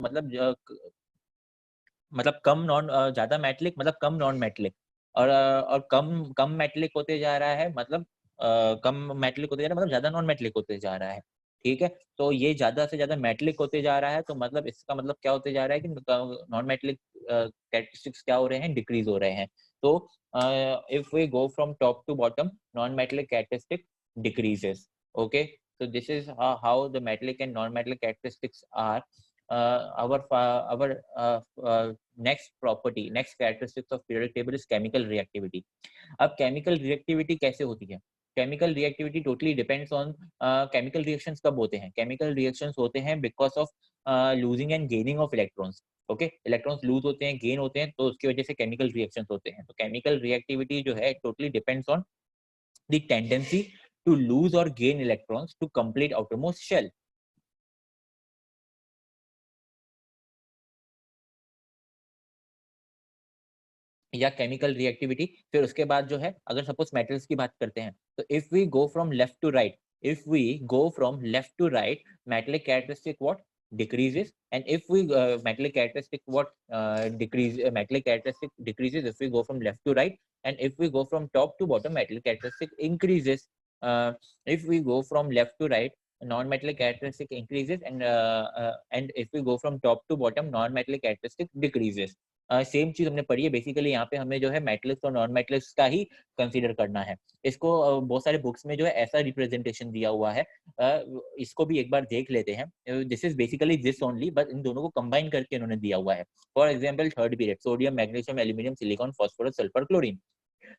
मतलब मतलब कम नॉन ज़्यादा मेटलिक मतलब कम नॉन मेटलिक, और कम कम मेटलिक होते जा रहा है, मतलब कम मेटलिक होते जा रहा है, मतलब ज़्यादा नॉन मेटलिक होते जा रहा है। ठीक है? तो ये ज़्यादा से ज़्यादा मेटलिक होते जा रहा है, तो मतलब इसका मतलब क्या होते जा रहा है कि नॉन मेटलिक कैरेक्टरिस्टिक्स क्या हो रहे हैं, डिक्रीज़ हो रहे हैं। तो if we go from top to bottom, non metallic characteristic decreases. Okay? So this is how the metallic and non-metallic characteristics are. Our next property, next characteristics of periodic table is chemical reactivity. अब chemical reactivity कैसे होती है? Chemical reactivity totally depends on chemical reactions कब होते हैं? Chemical reactions होते हैं because of losing and gaining of electrons. Okay, electrons loose होते हैं, गेन होते हैं, तो उसकी वजह से केमिकल रिएक्शंस होते हैं। तो केमिकल रिएक्टिविटी जो है totally depends on the tendency to lose or gain electrons to complete outermost shell. या केमिकल रिएक्टिविटी, फिर उसके बाद जो है अगर सपोज मेटल्स की बात करते हैं, तो if we go from left to right, if we go from left to right, metallic characteristic what decreases, and if we metallic characteristic what metallic characteristic decreases if we go from left to right, and if we go from top to bottom, metallic characteristic increases. If we go from left to right, non metallic characteristic increases, and if we go from top to bottom, non metallic characteristic decreases. Same चीज हमने पढ़ी है। Basically यहाँ पे हमें जो है मेटलिक्स और नॉन मेटलिक्स का ही कंसीडर करना है। इसको बहुत सारे बुक्स में जो है ऐसा रिप्रेजेंटेशन दिया हुआ है, इसको भी एक बार देख लेते हैं। This is basically this only, but in दोनों को कंबाइन करके इन्होंने दिया हुआ है। For example third period, sodium, magnesium, aluminium, silicon, phosphorus, sulphur, chlorine.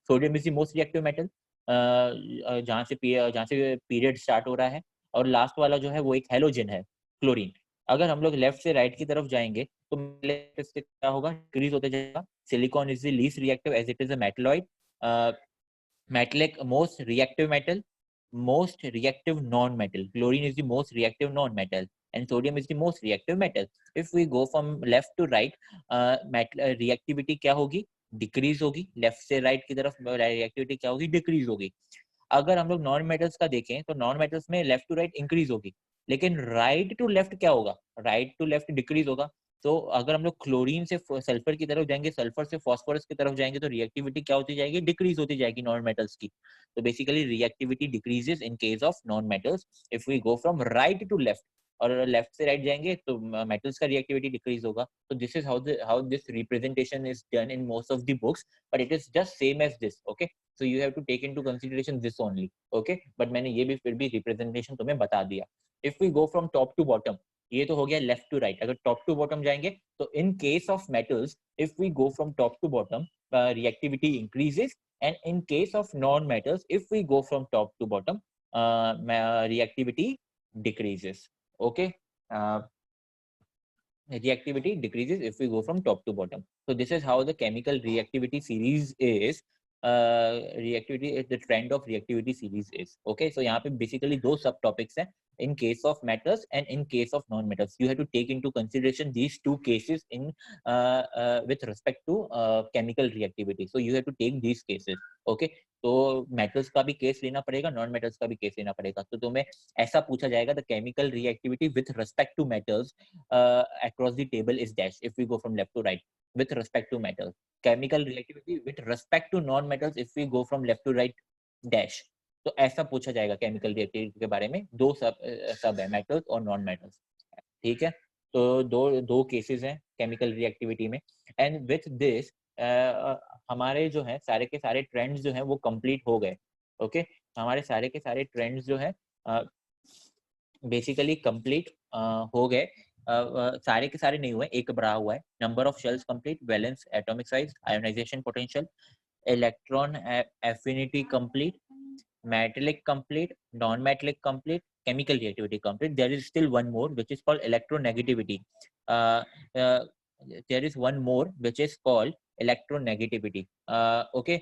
Sodium is the most reactive metal, जहाँ से पीरियड स्टार्ट हो रहा है, और लास्ट वाला जो है वो एक हेलोजन है, क्लोरीन। अगर हम लोग लेफ्ट से राइट की तरफ जाएंगे तो क्या होगा, इंक्रीज होते जाएगा। Silicon is the least reactive as it is a metalloid. metallic most reactive metal, most reactive non-metal. Chlorine is the most reactive non-metal, and sodium is the most reactive metal. If we go from left to right, reactivity क्या होगी, decrease होगी। Left से right की तरफ reactivity क्या होगी, decrease होगी। अगर हम लोग नॉन मेटल्स का देखें तो नॉन मेटल्स में लेफ्ट टू राइट इंक्रीज होगी, लेकिन राइट टू लेफ्ट क्या होगा, राइट टू लेफ्ट डिक्रीज होगा। तो अगर हम लोग क्लोरीन से सल्फर की तरफ जाएंगे, सल्फर से फास्फोरस की तरफ जाएंगे, तो रिएक्टिविटी क्या होती जाएगी, डिक्रीज होती जाएगी नॉन मेटल्स की। तो basically reactivity decreases in case of non metals if we go from right to left, और लेफ्ट से राइट जाएंगे तो मेटल्स का रिएक्टिविटी डिक्रीज होगा। तो this is how this representation is done in most of the books, but it is just same as this. Okay, so you have to take into consideration this only. Okay, but मैंने ये भी फिर भी representation तुम्हें बता दिया। If we go from top to bottom, ये तो हो गया लेफ्ट टू राइट। अगर टॉप टू बॉटम जाएंगे तो in case of metals, if we go from top to bottom, reactivity increases, and in case of non-metals, if we go from top to bottom, reactivity decreases. Okay, reactivity decreases if we go from top to bottom. So this is how the chemical reactivity series is. Reactivity is the trend of reactivity series is. Okay, so यहाँ पे basically दो sub topics हैं, in case of metals and in case of non-metals. You have to take into consideration these two cases in with respect to chemical reactivity. So you have to take these cases. Okay, तो metals का भी case लेना पड़ेगा, non metals का भी case लेना पड़ेगा। तो तुम्हें ऐसा पूछा जाएगा, the chemical reactivity with respect to metals across the table is dash if we go from left to right with respect to metals. Chemical reactivity with respect to non metals if we go from left to right dash. तो ऐसा पूछा जाएगा chemical reactivity के बारे में। दो सब है, मेटल्स और नॉन मेटल्स। ठीक है, तो दो केसेस हैं केमिकल रिएक्टिविटी में। एंड विथ दिस हमारे जो है सारे के सारे ट्रेंड्स जो हैं वो कंप्लीट हो गए। ओके, हमारे सारे के सारे ट्रेंड्स जो है बेसिकली कंप्लीट हो गए। सारे के सारे नहीं हुए, एक बढ़ा हुआ है। Number of shells complete, valence, atomic size, ionization potential, electron affinity complete, metallic complete, non-metallic complete, chemical reactivity complete. There is still one more which is called electronegativity. Uh, uh, there is one more which is called electronegativity. Okay,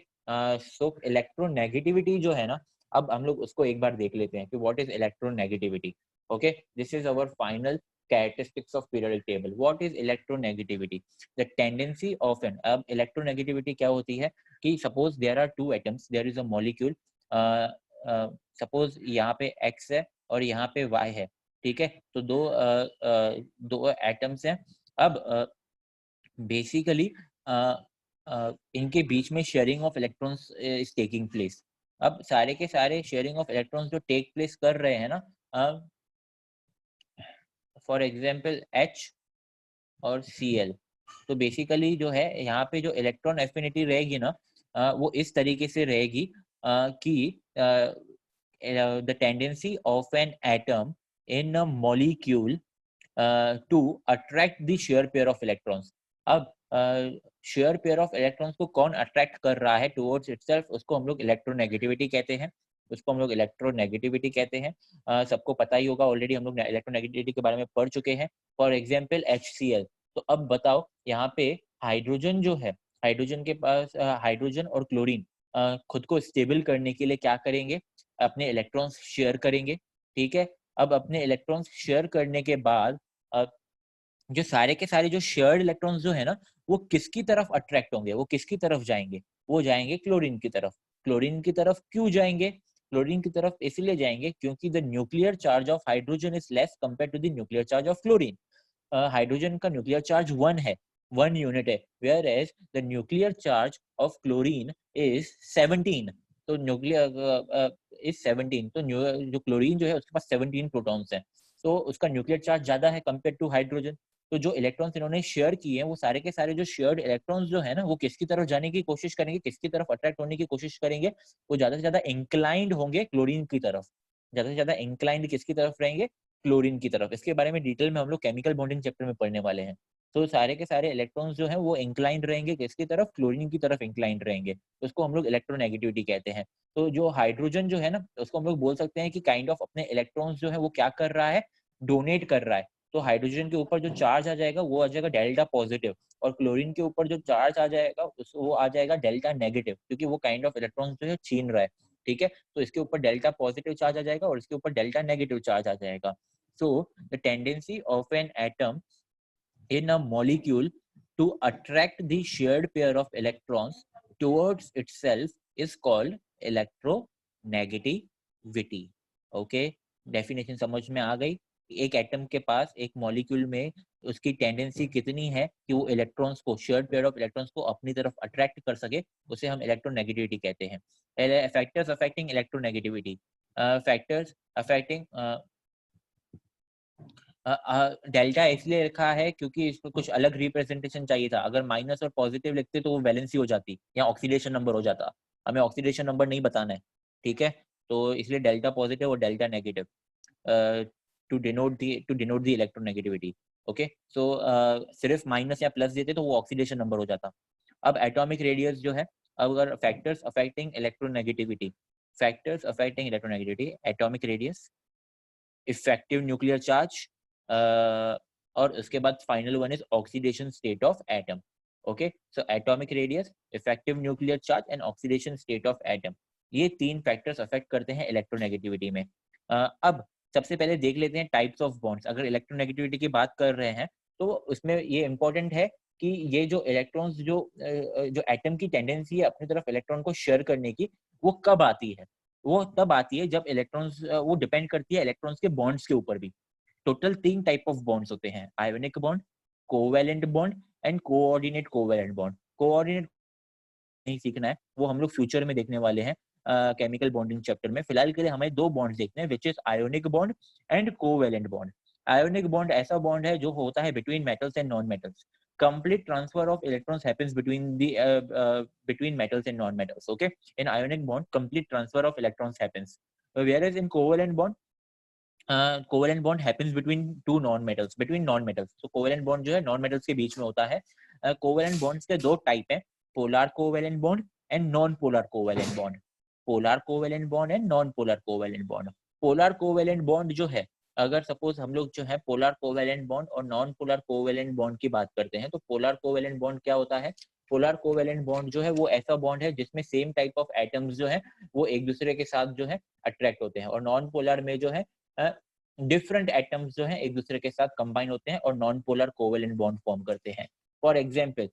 so electronegativity जो है ना, अब हम लोग उसको एक बार देख लेते हैं कि what is electronegativity. Okay, this is our final characteristics of periodic table. What is electronegativity? The tendency of an, अब electronegativity क्या होती है कि suppose there are two atoms, there is a molecule, suppose यहाँ पे x है और यहाँ पे y है, ठीक है। तो दो एटम्स हैं। अब बेसिकली इनके बीच में sharing of electrons is taking place. अब सारे के सारे शेयरिंग ऑफ इलेक्ट्रॉन्स जो टेक प्लेस कर रहे हैं ना, फॉर एग्जांपल H और Cl, तो बेसिकली जो है यहाँ पे जो इलेक्ट्रॉन एफिनिटी रहेगी ना, वो इस तरीके से रहेगी कि the tendency of an atom in a molecule to attract the share pair of electrons. अब शेयर पेयर ऑफ इलेक्ट्रॉन्स को कौन अट्रैक्ट कर रहा है टुवर्ड्स इटसेल्फ, उसको हम लोग इलेक्ट्रोनेगेटिविटी कहते हैं। उसको हम लोग इलेक्ट्रोनेगेटिविटी कहते हैं। सबको पता ही होगा, ऑलरेडी हम लोग इलेक्ट्रोनेगेटिविटी के बारे में पढ़ चुके हैं। For example HCl। तो अब बताओ यहाँ पे हाइड्रोजन जो है, हाइड्रोजन के पास हाइड्रोजन और क्लोरीन खुद को स्टेबल करने के लिए क्या करेंगे, अपने इलेक्ट्रॉन्स शेयर करेंगे। ठीक है। अब अपने इलेक्ट्रॉन्स शेयर करने के बाद जो सारे के सारे जो शेयर्ड इलेक्ट्रॉन्स जो है ना, वो किसकी तरफ अट्रैक्ट होंगे, वो किसकी तरफ जाएंगे, वो जाएंगे क्लोरीन की तरफ। क्लोरीन की तरफ क्यों जाएंगे? क्लोरीन की तरफ इसलिए जाएंगे क्योंकि the nuclear charge of hydrogen is less compare to the nuclear charge of chlorine. Hydrogen का न्यूक्लियर चार्ज 1 है, 1 यूनिट है, whereas the nuclear charge of chlorine is 17। तो न्यूक्लियर इज 17, तो जो क्लोरीन जो है उसके पास 17 प्रोटॉन्स हैं, तो उसका न्यूक्लियर चार्ज ज्यादा है कंपेयर टू हाइड्रोजन। तो जो इलेक्ट्रॉन्स इन्होंने शेयर किए हैं, वो सारे के सारे जो शेयर्ड इलेक्ट्रॉन्स जो है ना, वो किसकी तरफ जाने की कोशिश करेंगे, किसकी तरफ अट्रैक्ट होने की कोशिश करेंगे, वो ज्यादा से ज्यादा इंक्लाइंड होंगे क्लोरीन की तरफ। ज्यादा से ज्यादा इंक्लाइंड किसकी तरफ रहेंगे? क्लोरीन की तरफ। इसके बारे में डिटेल में हम लोग केमिकल बॉन्डिंग चैप्टर में पढ़ने वाले हैं। तो सारे के सारे इलेक्ट्रॉन्स जो है वो इंक्लाइंड रहेंगे किसकी तरफ? क्लोरीन की तरफ इंक्लाइंड रहेंगे। तो उसको हम लोग इलेक्ट्रोनेगेटिविटी कहते हैं। तो जो हाइड्रोजन जो है ना, उसको हम लोग बोल सकते हैं कि काइंड ऑफ अपने इलेक्ट्रॉन्स जो है वो क्या कर रहा है, डोनेट कर रहा है। तो हाइड्रोजन के ऊपर जो चार्ज आ जाएगा वो आ जाएगा डेल्टा पॉजिटिव, और क्लोरीन के ऊपर जो चार्ज आ जाएगा वो आ जाएगा डेल्टा नेगेटिव, क्योंकि वो काइंड ऑफ इलेक्ट्रॉन्स जो है छीन रहा है। ठीक है। तो इसके ऊपर डेल्टा पॉजिटिव चार्ज आ जाएगा और इसके ऊपर डेल्टा नेगेटिव चार्ज आ जाएगा। So the tendency of an atom in a molecule to attract the shared pair of electrons towards itself is called electronegativity. Okay, definition समझ में आ गई? एक एटम के पास, एक मॉलिक्यूल में उसकी टेंडेंसी कितनी है कि वो इलेक्ट्रॉन्स को, शेयर्ड पेयर ऑफ इलेक्ट्रॉन्स को अपनी तरफ अट्रैक्ट कर सके, उसे हम इलेक्ट्रोनेगेटिविटी कहते हैं। Factors affecting electronegativity. Factors affecting delta इसलिए रखा है क्योंकि इसमें कुछ अलग रिप्रेजेंटेशन चाहिए था। अगर माइनस और पॉजिटिव लिखते तो वो वैलेंसी हो जाती या ऑक्सीडेशन नंबर हो जाता। हमें ऑक्सीडेशन नंबर नहीं बताना है। ठीक है। तो इसलिए डेल्टा पॉजिटिव और delta negative to denote the electronegativity. Okay. So सिर्फ माइनस या प्लस देते तो वो ऑक्सीडेशन नंबर हो जाता। अब एटॉमिक रेडियस जो है, अगर factors affecting electronegativity, factors affecting electronegativity, atomic radius, effective nuclear charge, और उसके बाद final one is oxidation state of atom. Okay. So atomic radius, effective nuclear charge and oxidation state of atom, ये तीन factors affect करते हैं electronegativity में। अब सबसे पहले देख लेते हैं टाइप्स ऑफ बॉन्ड्स। अगर इलेक्ट्रोनेगेटिविटी की बात कर रहे हैं तो उसमें ये इंपॉर्टेंट है कि ये जो इलेक्ट्रॉन्स जो एटम की टेंडेंसी है अपनी तरफ इलेक्ट्रॉन को शेयर करने की, वो कब आती है? वो तब आती है जब इलेक्ट्रॉन्स, वो डिपेंड करती है इलेक्ट्रॉन्स के बॉन्ड्स के ऊपर भी। टोटल 3 टाइप ऑफ बॉन्ड्स होते हैं, ionic bond, covalent bond and coordinate covalent bond. Coordinate नहीं सीखना है, वो हम लोग फ्यूचर में देखने वाले हैं केमिकल बॉन्डिंग चैप्टर में। फिलहाल के लिए हमें 2 बॉन्ड्स देखने हैं, which is ionic bond and covalent bond. Ionic bond ऐसा बॉन्ड है जो होता है between metals and non metals. Complete transfer of electrons happens between metals and non-metals. Okay, in ionic bond, complete transfer of electrons happens. Whereas in covalent bond, covalent bond happens between two non metals, between non metals. तो covalent bond जो है non metals के बीच में होता है। Covalent bonds के 2 type हैं, polar covalent bond and non polar covalent bond. Polar covalent bond and non polar covalent bond. Polar covalent bond जो है, अगर सपोज हम लोग जो है पोलर कोवेलेंट बॉन्ड और नॉन पोलर कोवेलेंट बॉन्ड की बात करते हैं, तो पोलर कोवेलेंट बॉन्ड क्या होता है? पोलर कोवेलेंट बॉन्ड जो है वो ऐसा बॉन्ड है जिसमें सेम टाइप ऑफ एटम्स जो है वो एक दूसरे के साथ जो है अट्रैक्ट होते हैं, और नॉन पोलर में जो है डिफरेंट एटम्स जो हैं एक दूसरे के साथ कंबाइन होते हैं और non polar covalent bond form करते हैं। फॉर एग्जांपल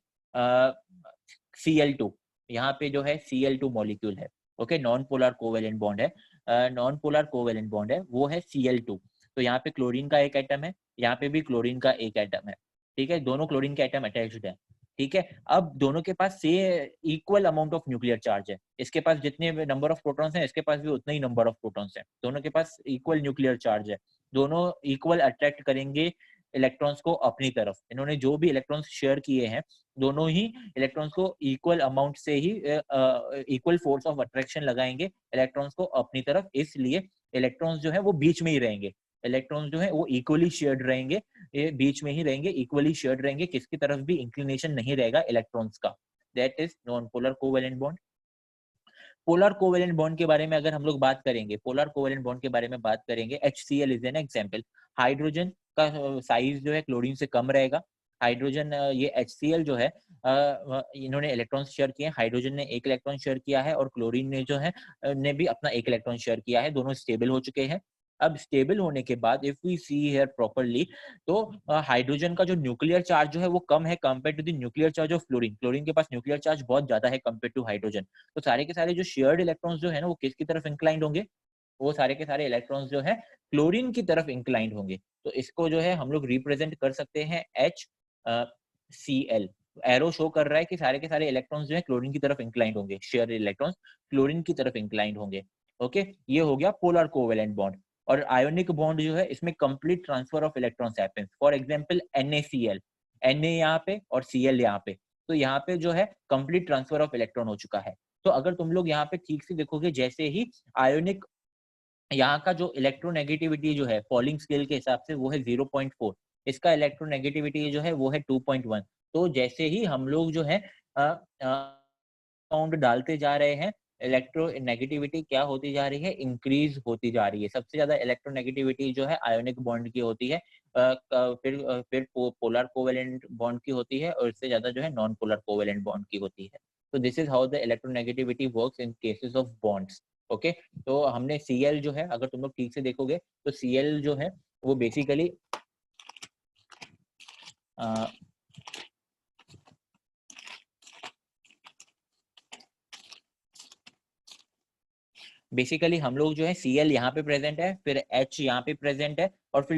Cl2, यहाँ पे जो है Cl2 मॉलिक्यूल है। Okay, non polar covalent bond है, नॉन पोलर कोवेलेंट बॉन्ड है, वो है Cl2। तो यहाँ पे क्लोरीन का एक एटम है, यहाँ पे भी क्लोरीन का एक एटम है, ठीक है, दोनों क्लोरीन के एटम अटैच्ड है, ठीक है। अब दोनों के पास से equal amount of nuclear charge है, इसके पास जितने नंबर ऑफ प्रोटॉन्स हैं, इसके पास भी उतना ही नंबर ऑफ प्रोटॉन्स हैं, दोनों के पास इक्वल न्यूक्लियर चार्ज है, दोनों इक्वल अट्रैक्ट करेंगे इलेक्ट्रॉन्स को अपनी तरफ। इन्होंने जो भी इलेक्ट्रॉन्स शेयर किए हैं, दोनों ही इलेक्ट्रॉन्स को इक्वल अमाउंट से ही इक्वल फोर्स ऑफ अट्रैक्शन लगाएंगे इलेक्ट्रॉन्स को अपनी तरफ, इसलिए इलेक्ट्रॉन्स जो है वो बीच में ही रहेंगे, इलेक्ट्रॉन्स जो है वो इक्वली शेयर्ड रहेंगे, ये बीच में ही रहेंगे, इक्वली शेयर्ड रहेंगे, किसकी तरफ भी इंक्लिनेशन नहीं रहेगा इलेक्ट्रॉन्स का। That is non polar covalent bond. Polar covalent bond के बारे में अगर हम लोग बात करेंगे, पोलर कोवेलेंट बॉन्ड के बारे में बात करेंगे, HCl is an example. Hydrogen का साइज जो है क्लोरीन से कम रहेगा। हाइड्रोजन ये HCl जो है इन्होंने इलेक्ट्रॉन शेयर किए हैं, हाइड्रोजन ने एक इलेक्ट्रॉन शेयर किया है और क्लोरीन ने जो है ने भी अपना एक इलेक्ट्रॉन शेयर किया है, दोनों स्टेबल हो चुके हैं। अब स्टेबल होने के बाद if we see here properly, तो हाइड्रोजन का जो न्यूक्लियर चार्ज जो है वो कम है compare to the nuclear charge of chlorine. Chlorine के पास न्यूक्लियर चार्ज बहुत ज्यादा है कंपेयर टू हाइड्रोजन। तो सारे के सारे जो शेयर्ड इलेक्ट्रॉन्स जो है ना वो किसकी तरफ इंक्लाइंड होंगे, वो सारे के सारे इलेक्ट्रॉन्स जो है क्लोरीन की तरफ इंक्लाइंड होंगे। तो इसको जो है हम लोग रिप्रेजेंट कर सकते हैं HCl। एरो शो कर रहा है कि सारे के सारे इलेक्ट्रॉन्स जो है क्लोरीन की तरफ इंक्लाइंड होंगे, शेयर इलेक्ट्रॉन्स क्लोरीन की तरफ इंक्लाइंड होंगे। ओके, ये हो गया पोलर कोवेलेंट बॉन्ड। और आयोनिक बॉन्ड जो है इसमें complete transfer of electrons happens. For example NaCl, Na यहाँ पे और Cl यहाँ पे, तो यहाँ पे जो है कंप्लीट ट्रांसफर ऑफ इलेक्ट्रॉन हो चुका है। तो अगर तुम लोग यहाँ पे ठीक से देखोगे, जैसे ही आयोनिक, यहाँ का जो इलेक्ट्रोनेगेटिविटी जो है पॉलिंग स्केल के हिसाब से वो है 0.4, इसका इलेक्ट्रोनेगेटिविटी जो है वो है 2.1। तो जैसे ही हम लोग जो है काउंट डालते जा रहे हैं, इलेक्ट्रोनेगेटिविटी क्या होती जा रही है, इंक्रीज होती जा रही है। सबसे ज्यादा इलेक्ट्रोनेगेटिविटी जो है आयोनिक बॉन्ड की होती है, फिर पोलर कोवेलेंट बॉन्ड की होती है, और इससे ज्यादा जो है नॉन पोलर कोवेलेंट बॉन्ड की होती है। तो this is how the electronegativity works in cases of bonds. Okay, तो हमने Cl जो है, अगर तुम लोग ठीक से देखोगे तो Cl जो है वो बेसिकली बेसिकली हम लोग जो है Cl यहाँ पे प्रेजेंट है, फिर H यहाँ पे प्रेजेंट है, और फिर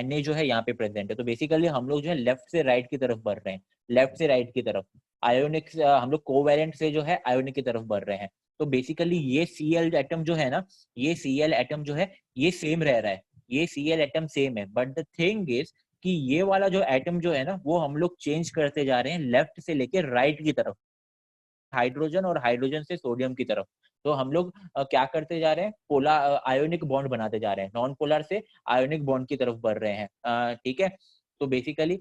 Na जो है यहाँ पे प्रेजेंट है। तो बेसिकली हम लोग जो है लेफ्ट से राइट की तरफ बढ़ रहे हैं, लेफ्ट से राइट की तरफ। आयोनिक हम लोग कोवेलेंट से जो है आयोनिक की तरफ बढ़ रहे हैं। तो बेसिकली ये Cl एटम जो है ना, ये Cl एटम जो है ये सेम रह रहा है, ये Cl एटम सेम है, बट द थिंग इज कि ये वाला जो एटम जो है ना वो हम लोग चेंज करते जा रहे हैं लेफ्ट से लेके राइट की तरफ, हाइड्रोजन और हाइड्रोजन से सोडियम की तरफ। तो हम लोग क्या करते जा रहे हैं, पोलर आयोनिक बॉन्ड बनाते जा रहे हैं, नॉन पोलर से आयोनिक बॉन्ड की तरफ बढ़ रहे हैं, ठीक है। तो बेसिकली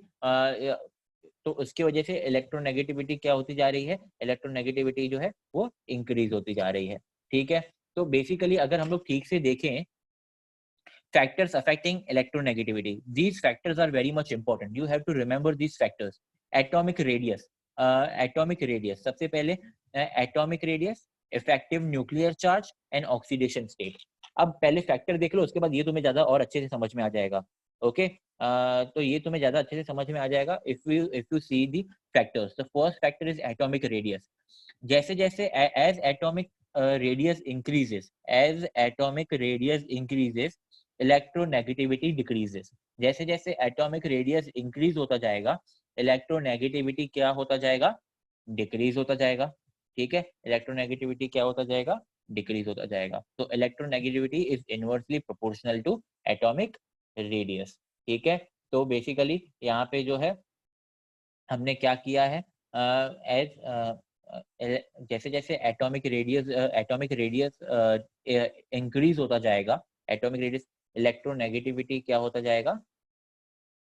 तो उसकी वजह से इलेक्ट्रोनेगेटिविटी क्या होती जा रही है, इलेक्ट्रोनेगेटिविटी जो है वो इंक्रीज होती जा रही है, ठीक है। तो बेसिकली अगर हम लोग ठीक से देखें, factors affecting electronegativity, these factors are very much important, you have to remember these factors. atomic radius, atomic radius सबसे पहले atomic radius, effective nuclear charge and oxidation state। अब पहले फैक्टर देख लो, उसके बाद ये तुम्हें ज्यादा और अच्छे से समझ में आ जाएगा। ओके, तो ये तुम्हें ज्यादा अच्छे से समझ में आ जाएगा if you see the factors। the first factor is atomic radius। जैसे जैसे as atomic radius increases, as atomic radius increases, electronegativity decreases. जैसे जैसे एटॉमिक रेडियस इंक्रीज होता जाएगा, इलेक्ट्रोनेगेटिविटी क्या होता जाएगा, डिक्रीज होता जाएगा, ठीक है। इलेक्ट्रोनेगेटिविटी क्या होता जाएगा, डिक्रीज होता जाएगा। तो electronegativity is inversely proportional to atomic radius, ठीक है। तो बेसिकली यहाँ पे जो है हमने क्या किया है, एज जैसे जैसे एटॉमिक रेडियस इंक्रीज होता जाएगा, एटॉमिक रेडियस, इलेक्ट्रोनेगेटिविटी क्या होता जाएगा,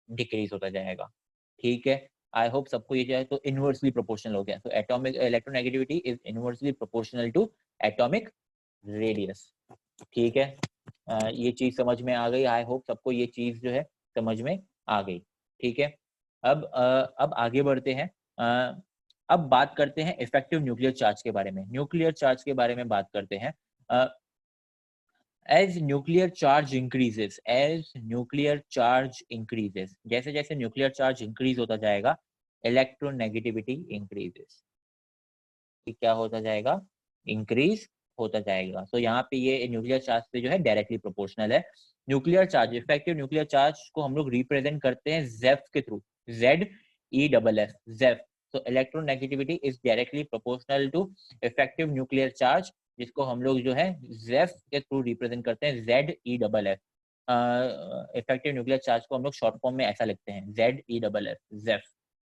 डिक्रीज होता जाएगा, ठीक है। आई होप सबको ये जो है तो इनवर्सली प्रोपोर्शनल हो गया। तो atomic electronegativity is inversely proportional to atomic radius, ठीक है। ये चीज समझ में आ गई, आई होप सबको ये चीज जो है समझ में आ गई, ठीक है। अब आगे बढ़ते हैं, अब बात करते हैं इफेक्टिव न्यूक्लियर चार्ज के बारे में, न्यूक्लियर चार्ज के बारे में बात करते हैं। as nuclear charge increases, as nuclear charge increases, जैसे जैसे न्यूक्लियर चार्ज इंक्रीज होता जाएगा, इलेक्ट्रोनेगेटिविटी इंक्रीजेस, क्या होता जाएगा, इंक्रीज होता जाएगा। तो यहाँ पे ये न्यूक्लियर चार्ज पे जो है डायरेक्टली प्रोपोर्शनल है। Nuclear charge, effective nuclear charge को हम लोग रिप्रेजेंट करते हैं जेफ के थ्रू, ZeF, जेफ। तो electronegativity is directly proportional to effective nuclear charge, जिसको हम लोग जो है जेफ के थ्रू रिप्रेजेंट करते हैं, ZeF। इफेक्टिव न्यूक्लियर चार्ज को हम लोग शॉर्ट फॉर्म में ऐसा लिखते हैं, ZeF, Jeff.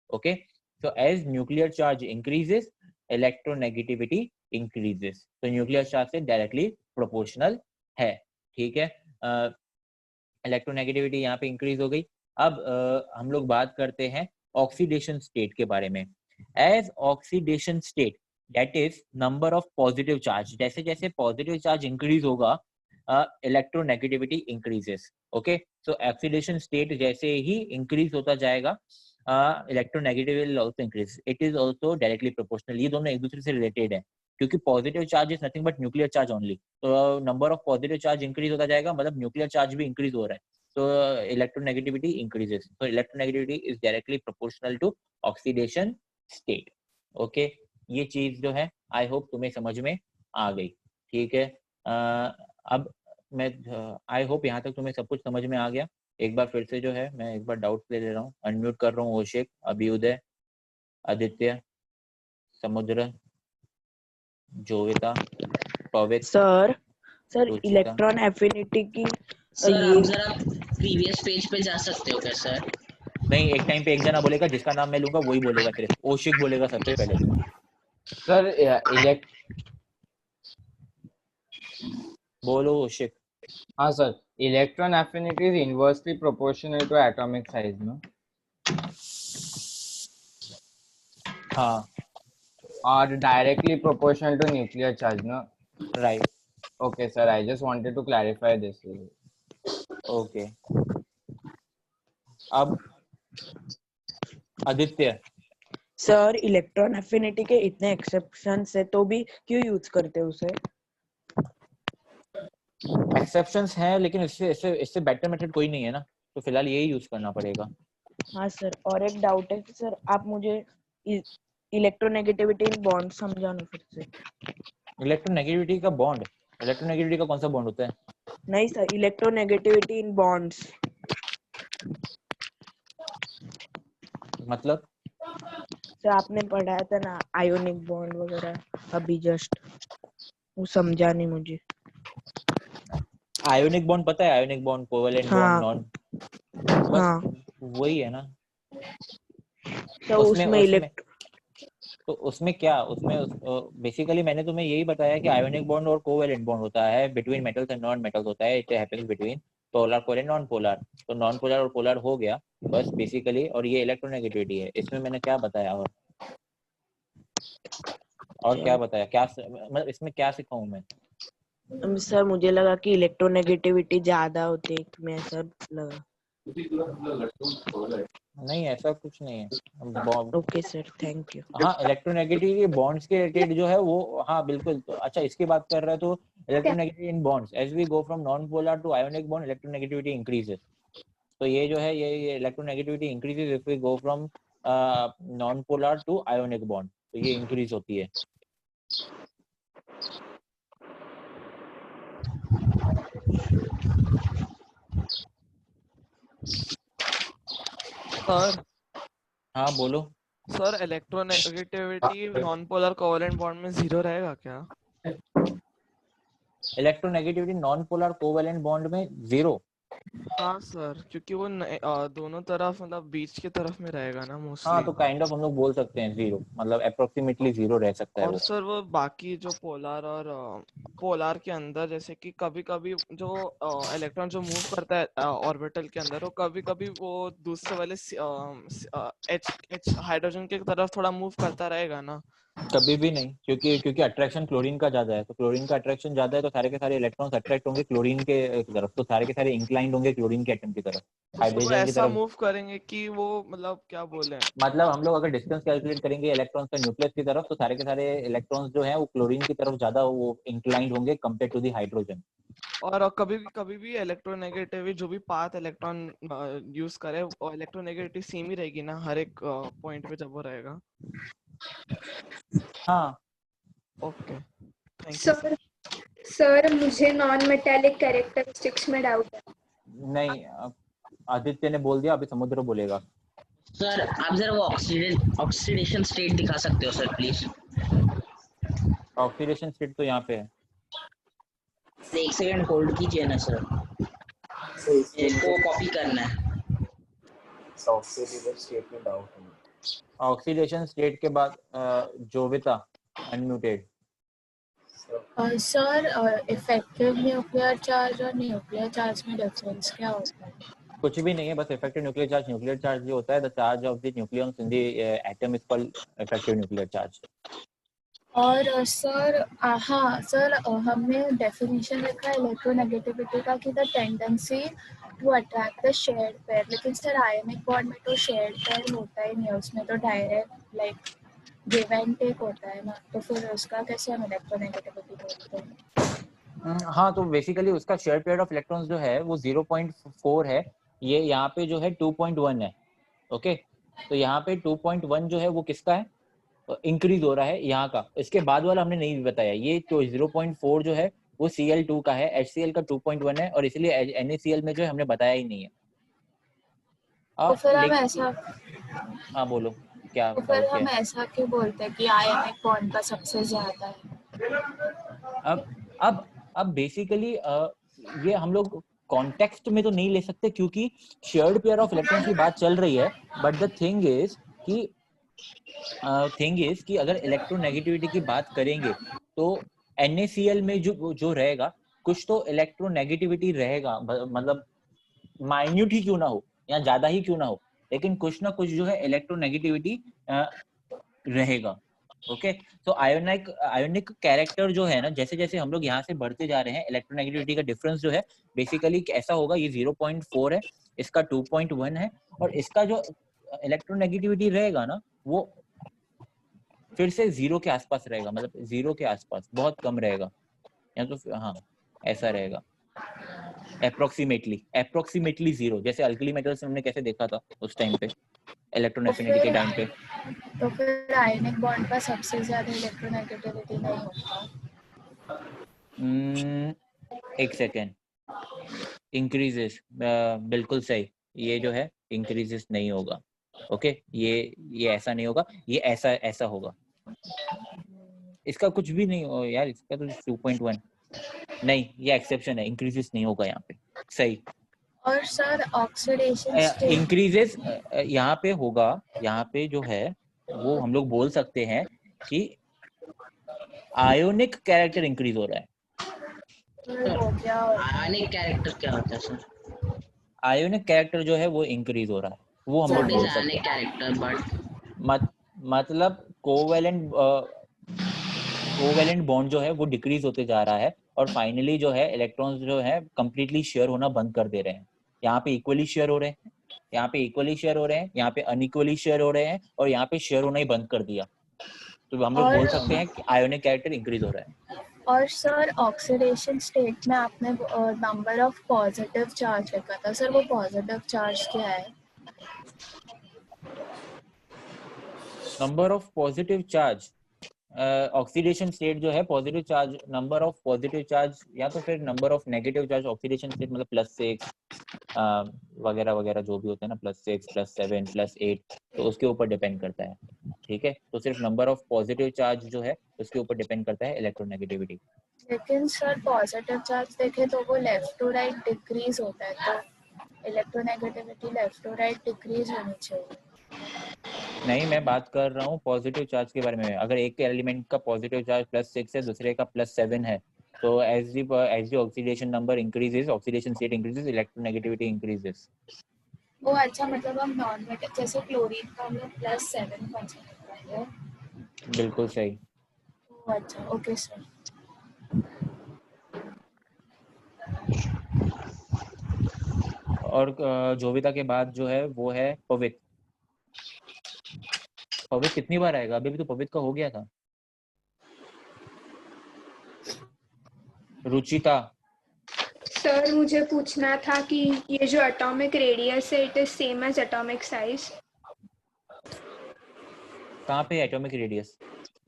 Okay, so as nuclear charge increases, electronegativity increases। तो न्यूक्लियर चार्ज से डायरेक्टली प्रोपोर्शनल है, ठीक है। इलेक्ट्रोनेगेटिविटी यहाँ पे इंक्रीज हो गई। अब हम लोग बात करते हैं ऑक्सीडेशन स्टेट के बारे में। As oxidation state, that is number of positive charge, जैसे जैसे पॉजिटिव चार्ज इंक्रीज होगा electronegativity increases. Okay, so oxidation state जैसे ही इंक्रीज होता जाएगा, electronegative will also increase, it is also directly proportional. ये दोनों एक दूसरे से रिलेटेड है, क्योंकि positive charge is nothing but nuclear charge only. तो number of positive charge increase होता जाएगा, मतलब न्यूक्लियर चार्ज भी इंक्रीज हो रहा है, तो इलेक्ट्रोनेगेटिविटी इंक्रीजेस। तो electronegativity is directly proportional to oxidation state. Okay, ये चीज जो है आई होप तुम्हें समझ में आ गई, ठीक है। अब मैं आई होप यहाँ तक तुम्हें सब कुछ समझ में आ गया। एक बार फिर से जो है मैं एक बार डाउट ले रहा हूँ, अनम्यूट कर रहा हूँ ओशिक, अभ्युदय, आदित्य, समुद्र, जोविता, पवित्र, सर रुचिता। इलेक्ट्रॉन एफिनिटी की सर आप जरा प्रीवियस पेज पे जा सकते हो क्या सर? नहीं, एक टाइम पे एक जना बोलेगा, जिसका नाम मैं लूंगा वही बोलेगा, सिर्फ ओशिक बोलेगा सबसे पहले। सर बोलो ओशिक। हाँ sir, electron affinity is inversely proportional to atomic size ना? हाँ, और directly proportional to nuclear charge ना? Right. Okay sir, I just wanted to clarify this. Okay, अब आदित्य। सर इलेक्ट्रॉन एफिनिटी के इतने एक्सेप्शंस है, तो भी क्यों यूज करते हैं उसे? एक्सेप्शंस हैं, लेकिन इससे बेटर मेथड कोई नहीं है ना, तो फिलहाल यही यूज करना पड़ेगा। हाँ सर, और एक डाउट है कि सर आप मुझे इलेक्ट्रोनेगेटिविटी इन बॉन्ड समझाना फिर से। इलेक्ट्रोनेगेटिविटी का बॉन्ड, इलेक्ट्रोनेगेटिविटी का कौन सा बॉन्ड होता है? नहीं सर, इलेक्ट्रोनेगेटिविटी इन बॉन्ड्स मतलब सर आपने पढ़ाया था ना, आयोनिक बॉन्ड वगैरह, अभी जस्ट वो समझा नहीं मुझे। आयोनिक बॉन्ड पता है, आयोनिक बॉन्ड, कोवेलेंट हाँ, बॉन्ड, नॉन, बस हाँ वही है ना। तो उसमें तो उसमें क्या, उसमें बेसिकली मैंने तुम्हें यही बताया कि आयोनिक बॉन्ड और कोवेलेंट बॉन्ड होता है between metals and non metals होता है, it happens between polar covalent non polar. तो नॉन पोलर और पोलर हो गया बस बेसिकली, और ये इलेक्ट्रोनेगेटिविटी है। इसमें मैंने क्या बताया और क्या बताया, क्या मतलब इसमें क्या सिखाऊं मैं? सर मुझे लगा कि इलेक्ट्रोनेगेटिविटी ज्यादा होती है, तुम्हें ऐसा लगा। नहीं, ऐसा कुछ नहीं है। Okay sir, thank you. हाँ, इलेक्ट्रोनेगेटिविटी बॉन्ड्स के रिलेटेड जो है वो, हाँ बिल्कुल। तो अच्छा, इसकी बात कर रहा है, तो electronegativity in bonds, as we go from non polar to ionic bond, electronegativity increases. तो ये जो है ये electronegativity increases if we go from non polar to ionic bond, तो ये इंक्रीज होती है। सर हाँ बोलो। Sir electronegativity non polar covalent bond में 0 रहेगा क्या? Electronegativity non polar covalent bond में 0? हाँ सर, क्योंकि वो दोनों तरफ मतलब बीच की तरफ में रहेगा ना मोस्टली। हाँ, तो काइंड ऑफ हम लोग बोल सकते हैं 0, मतलब अप्रोक्सीमेटली 0 रह सकता है और वो। सर वो बाकी जो पोलर और पोलर के अंदर, जैसे कि कभी कभी जो इलेक्ट्रॉन जो मूव करता है ऑर्बिटल के अंदर, वो कभी कभी वो दूसरे वाले एच हाइड्रोजन की तरफ थोड़ा मूव करता रहेगा ना? कभी भी नहीं, क्योंकि अट्रैक्शन क्लोरीन का ज्यादा है, तो क्लोरीन का अट्रैक्शन ज्यादा है, तो सारे के सारे इलेक्ट्रॉन्स अट्रैक्ट होंगे क्लोरीन के तरफ, तो सारे के सारे इंक्लाइंड होंगे क्लोरीन के एटम की तरफ, तो सर वो हाइड्रोजन की ऐसा तरफ। मूव करेंगे कि वो मतलब क्या बोले, मतलब हम लोग अगर डिस्टेंस कैलकुलेट करेंगे इलेक्ट्रॉन्स का न्यूक्लियस की तरफ, तो सारे के सारे इलेक्ट्रॉन्स जो है वो क्लोरीन की तरफ ज्यादा वो इंक्लाइंड होंगे कंपेयर टू दी हाइड्रोजन। और कभी भी इलेक्ट्रोनेगेटिव जो भी पाथ इलेक्ट्रॉन यूज करे, और इलेक्ट्रोनेगेटिव सेम ही रहेगी ना हर एक पॉइंट पे जब वो रहेगा? हाँ। ओके, थैंक यू सर मुझे नॉन मेटेलिक कैरेक्टरिस्टिक्स में डाउट है। नहीं, आदित्य ने बोल दिया, अभी समुद्र बोलेगा। सर आप जरा वो ऑक्सीडेशन स्टेट दिखा सकते हो सर प्लीज? ऑक्सीडेशन स्टेट तो यहाँ पे है। एक सेकंड होल्ड कीजिए ना सर, इसको कॉपी करना है। ऑक्सीडेशन स्टेट के बाद Jovita unmuted. Sir effective nuclear charge और न्यूक्लियर चार्ज में डिफरेंस क्या होता है? कुछ भी नहीं है, बस इफेक्टिव न्यूक्लियर चार्ज जो होता है, the charge of the nucleus in the atom is called effective nuclear charge. और सर हाँ सर, हमने डेफिनेशन लिखा है इलेक्ट्रोनेगेटिविटी का कि the tendency to attract the shared pair, लेकिन सर आयनिक बॉन्ड में तो शेयर्ड पेयर होता ही नहीं है, उसमें तो direct like give and take होता है ना, तो फिर उसका कैसे हम इलेक्ट्रोनेगेटिविटी बोलते हैं? हाँ, तो बेसिकली उसका शेयर पेयर ऑफ इलेक्ट्रॉन्स जो है वो 0.4 है, ये यहाँ पे जो है 2.1 है। ओके, तो यहाँ पे 2.1 जो है वो किसका है, इंक्रीज हो रहा है यहाँ का, इसके बाद वाला हमने नहीं बताया। ये तो 0.4 जो है वो Cl2 का है, HCl का 2.1 है, और इसलिए NaCl में जो है हमने बताया ही नहीं है। तो फिर हम लेकिन ऐसा, हाँ बोलो, क्या तो फिर डाउट हम है? ऐसा क्यों बोलते हैं कि आयनिक बॉन्ड का सबसे ज्यादा है? अब बेसिकली ये हम लोग कॉन्टेक्स्ट में तो नहीं ले सकते, क्योंकि शेयर्ड पेयर ऑफ इलेक्ट्रॉन्स की बात चल रही है, बट द थिंग इज कि अगर इलेक्ट्रोनेगेटिविटी की बात करेंगे तो NaCl में जो रहेगा, कुछ तो इलेक्ट्रोनेगेटिविटी रहेगा, मतलब माइन्यूट ही क्यों ना हो या ज्यादा ही क्यों ना हो, लेकिन कुछ ना कुछ जो है इलेक्ट्रोनेगेटिविटी रहेगा। ओके, तो आयोनिक कैरेक्टर जो है ना, जैसे जैसे हम लोग यहाँ से बढ़ते जा रहे हैं, इलेक्ट्रोनेगेटिविटी का डिफरेंस जो है बेसिकली ऐसा होगा, ये 0.4 है, इसका 2.1 है, और इसका जो इलेक्ट्रोनेगेटिविटी रहेगा ना वो फिर से 0 के आसपास रहेगा, मतलब 0 के आसपास, बहुत कम रहेगा, या तो हाँ ऐसा रहेगा, अप्रोक्सीमेटली 0, जैसे अल्कली मेटल्स में हमने कैसे देखा था उस टाइम पे, इलेक्ट्रॉन एफिनिटी के टाइम पे। तो फिर आयनिक बॉन्ड का सबसे ज्यादा इलेक्ट्रोनेगेटिविटी नहीं होता? एक सेकेंड, इंक्रीजेस, बिल्कुल सही, ये जो है इंक्रीजेस नहीं होगा। ओके, ये ऐसा नहीं होगा, ये ऐसा होगा, इसका कुछ भी नहीं हो यार, इसका तो 2.1 नहीं, ये एक्सेप्शन है, इंक्रीजेस नहीं होगा यहाँ पे। सही, और सर ऑक्सीडेशन स्टेट, इंक्रीजेस यहाँ पे होगा, यहाँ पे जो है वो हम लोग बोल सकते हैं कि आयोनिक कैरेक्टर इंक्रीज हो रहा है। वो क्या होता है? आयनिक कैरेक्टर क्या होता है सर? आयोनिक कैरेक्टर जो है वो इंक्रीज हो रहा है, वो हम लोग व्हाट इज बोल सकते आयनिक हैं। कैरेक्टर? बट मतलब कोवेलेंट बॉन्ड जो है वो डिक्रीज होते जा रहा है, और फाइनली जो है इलेक्ट्रॉन्स जो है कंप्लीटली शेयर होना बंद कर दे रहे हैं। यहाँ पे इक्वली शेयर हो रहे हैं, यहाँ पे इक्वली शेयर हो रहे हैं, यहाँ पे अनइक्वली शेयर हो रहे हैं, और यहाँ पे शेयर होना ही बंद कर दिया, तो हम लोग बोल सकते हैं कि आयोनिक कैरेक्टर इंक्रीज हो रहा है। और सर ऑक्सीडेशन स्टेट में आपने नंबर ऑफ पॉजिटिव चार्ज लिखा था, सर वो पॉजिटिव चार्ज क्या है? Number of positive charge, oxidation state जो है, positive charge, number of positive charge, या तो फिर number of negative charge oxidation state, मतलब +6 वगैरह वगैरह जो भी होते हैं ना, +6 +7 +8, तो उसके ऊपर डिपेंड करता है। ठीक है, तो सिर्फ नंबर ऑफ पॉजिटिव चार्ज जो है उसके ऊपर डिपेंड करता है इलेक्ट्रोनेगेटिविटी। लेकिन सर पॉजिटिव चार्ज देखे तो वो लेफ्ट टू राइट डिक्रीज होता है, तो electronegativity left to right decrease होनी चाहिए। नहीं, मैं बात कर रहा हूँ पॉजिटिव चार्ज के बारे में। अगर एक एलिमेंट का पॉजिटिव चार्ज +6 है, दूसरे का +7 है, तो as the oxidation number increases, oxidation state increases, electronegativity increases. वो अच्छा, मतलब हम नॉन मेटल जैसे क्लोरीन का हम लोग +7 कंसीडर करेंगे? बिल्कुल सही। अच्छा, ओके सर। और जोविता के बाद जो है वो है पवित्र। पवित्र कितनी बार आएगा? अभी भी तो पवित्र का हो गया था। रुचिता। सर मुझे पूछना था कि ये जो एटॉमिक रेडियस है, it is same as atomic size? कहाँ पे atomic radius?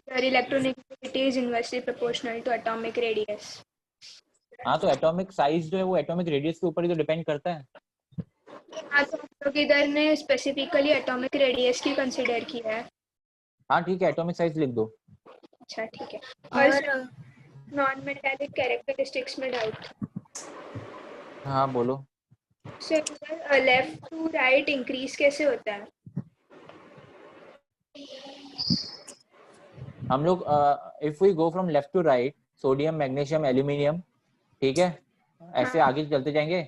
Sir electronegativity is inversely proportional to atomic radius. हाँ तो एटॉमिक साइज जो है वो एटॉमिक रेडियस के ऊपर ही तो डिपेंड करता है। हाँ तो हम लोग इधर ने स्पेसिफिकली एटॉमिक रेडियस की कंसिडर किया है। हाँ ठीक है, एटॉमिक साइज लिख दो। अच्छा ठीक है। और और नॉन मेटालिक कैरेक्टरिस्टिक्स में डाउट। हाँ बोलो। Sir left to right increase कैसे होता है? हम लोग if we go from left to right, sodium, magnesium, aluminium, ठीक है, ऐसे हाँ। आगे चलते जाएंगे।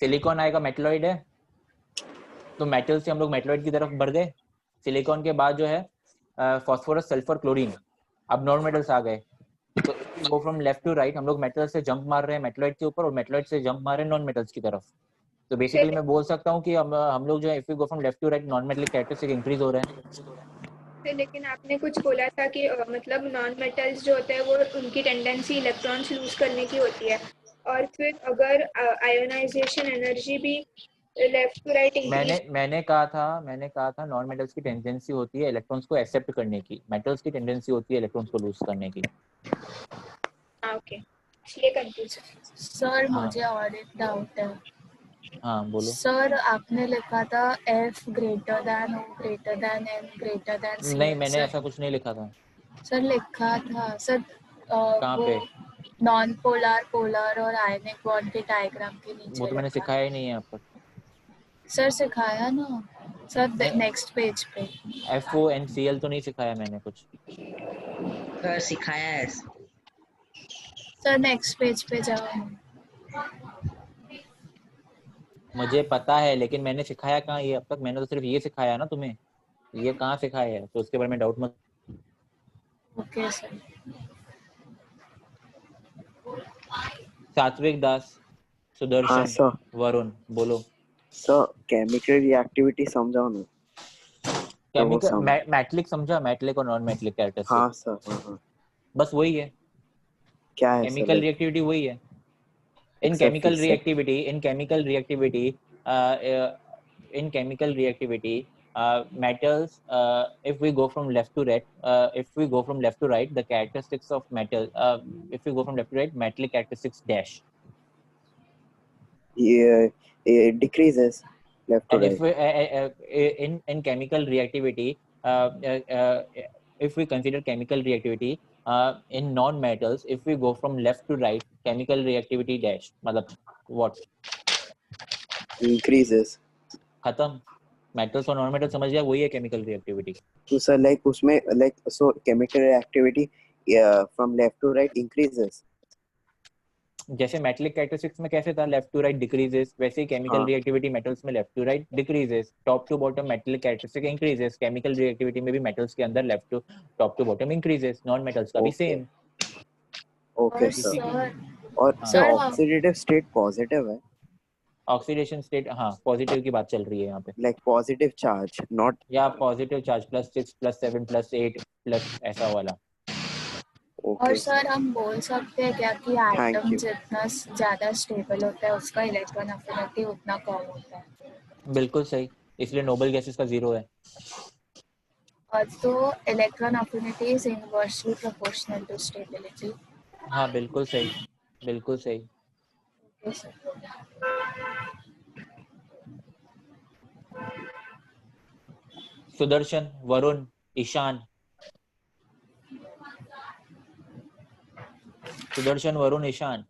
सिलिकॉन आएगा, मेटलॉइड है, तो मेटल से हम लोग मेटलॉइड की तरफ बढ़ गए। सिलिकॉन के बाद जो है फास्फोरस, सल्फर, क्लोरीन, अब नॉन मेटल्स आ गए। तो go from left to right, हम लोग मेटल से जंप मार रहे हैं मेटलॉइड के ऊपर, और मेटलॉइड से जंप मार रहे हैं नॉन मेटल्स की तरफ। तो बेसिकली मैं बोल सकता हूँ कि हम लोग जो है if we go from left to right, non metallic characteristic increase हो रहे हैं। लेकिन आपने कुछ बोला था कि मतलब नॉन मेटल्स जो होते हैं वो उनकी टेंडेंसी इलेक्ट्रॉन्स लूज करने की होती है, और फिर अगर आयोनाइजेशन एनर्जी भी लेफ्ट टू राइट इंक्रीज। मैंने कहा था नॉन मेटल्स की टेंडेंसी होती है इलेक्ट्रॉन्स को एक्सेप्ट करने की, मेटल्स की टेंडेंसी होती है इलेक्ट्रॉन्स को लूज करने की। ओके, इसलिए कंफ्यूज। सर हाँ। मुझे और एक डाउट है। हाँ बोलो। सर आपने लिखा था F greater than O greater than N greater than C। नहीं, मैंने ऐसा कुछ नहीं लिखा था। सर लिखा था सर। कहाँ वो पे? नॉन पोलर, पोलर और आयनिक बॉन्ड के डायग्राम के नीचे वो तो मैंने लिखा। सिखाया ही नहीं है अब तक। सर सिखाया ना सर, नेक्स्ट पेज पे। FONCl तो नहीं सिखाया मैंने कुछ। सर सिखाया है। सर नेक्स्ट पेज पे जाओ। मुझे पता है, लेकिन मैंने सिखाया कहाँ ये अब तक? मैंने तो सिर्फ ये सिखाया ना तुम्हें, ये कहाँ सिखाया है? तो उसके बारे में डाउट मत। Okay sir. सात्विक दास, हाँ सुदर्शन, सर। वरुण, बोलो। सर केमिकल रिएक्टिविटी समझाओ ना। केमिकल मेटलिक समझा, मेटलिक और नॉन मेटलिक कैरेक्टरिस्टिक। हाँ सर। हाँ। बस वही है, क्या है सर? केमिकल रिएक्टिविटी वही है। in chemical reactivity, metals, if we go from left to right, the characteristics of metal, if we go from left to right, metallic characteristics dash. Yeah, it decreases left to And right. if we, in chemical reactivity, if we consider chemical reactivity in non-metals, if we go from left to right, chemical reactivity dash, मतलब what? Increases. खत्म। Metals और non metal समझ गया, वही है chemical reactivity. तो sir like उसमें like so chemical reactivity from left to right increases. जैसे मेटलिक कैरेक्टरिस्टिक्स में कैसे था लेफ्ट टू राइट डिक्रीजेस, वैसे ही केमिकल रिएक्टिविटी मेटल्स में left to right decreases, top to bottom metallic characteristic increases. Chemical reactivity में भी मेटल्स के अंदर left to top to bottom increases, non metals का भी सेम। Okay sir. और हाँ। सर ऑक्सीडेटिव स्टेट पॉजिटिव है? ऑक्सीडेशन स्टेट, हाँ पॉजिटिव की बात चल रही है यहाँ पे। लाइक पॉजिटिव चार्ज, नॉट या पॉजिटिव चार्ज +6 +7 +8 प्लस ऐसा वाला। और सर हम बोल सकते हैं क्या कि एटम जितना ज्यादा स्टेबल होता है उसका इलेक्ट्रॉन अफिनिटी उतना कम होता है? बिल्कुल सही, इसलिए नोबल गैसेस का 0 है। और तो electron affinity is inversely proportional to stability. हाँ बिल्कुल सही, बिल्कुल सही। सुदर्शन, वरुण, ईशान। सुदर्शन, वरुण, ईशान,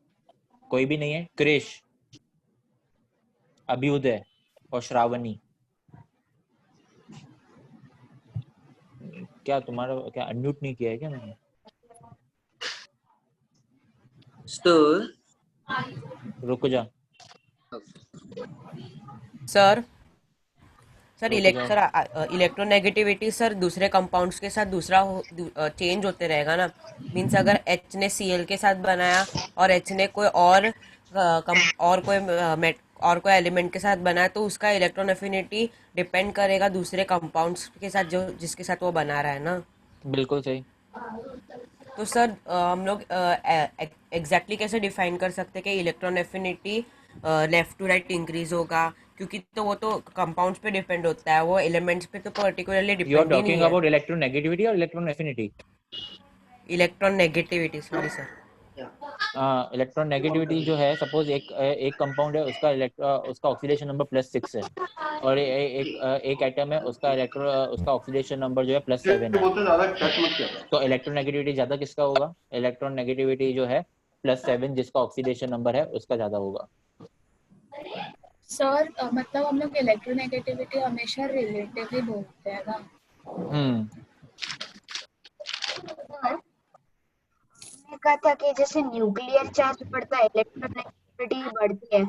कोई भी नहीं है? क्रिश, अभ्युदय और श्रावणी। क्या तुम्हारा क्या अनम्यूट नहीं किया है क्या मैंने? रुक जा सर। इलेक्ट्रोनेगेटिविटी सर दूसरे कंपाउंड्स के साथ दूसरा चेंज होते रहेगा ना। मींस अगर H ने Cl के साथ बनाया और H ने कोई और कोई एलिमेंट के साथ बनाया तो उसका इलेक्ट्रॉन एफिनिटी डिपेंड करेगा दूसरे कंपाउंड्स के साथ जो जिसके साथ वो बना रहा है ना। बिल्कुल सही। तो सर हम लोग एग्जैक्टली कैसे डिफाइन कर सकते हैं कि electron affinity left to right increase होगा? क्योंकि तो वो तो कंपाउंड्स पे डिपेंड होता है, वो एलिमेंट्स पे तो पर्टिकुलरली डिपेंड यू आर नहीं है। टॉकिंग अबाउट इलेक्ट्रोनेगेटिविटी और electron affinity? Electron negativity, sorry sir. Electron negativity जो है, सपोज एक कंपाउंड है, उसका ऑक्सीडेशन नंबर +6 है, और एक एटम है, उसका ऑक्सीडेशन नंबर जो है +7 है। तो इलेक्ट्रॉन नेगेटिविटी ज्यादा किसका होगा? इलेक्ट्रॉन नेगेटिविटी जो है +7, जिसका ऑक्सीडेशन नंबर है, उसका ज्यादा होगा। सर मतलब हम लोग इलेक्ट्रोनेगेटिविटी हमेशा रिलेटिवली बोलते हैं ना। मैंने कहा था कि जैसे न्यूक्लियर चार्ज बढ़ता है इलेक्ट्रोनेगेटिविटी बढ़ती है,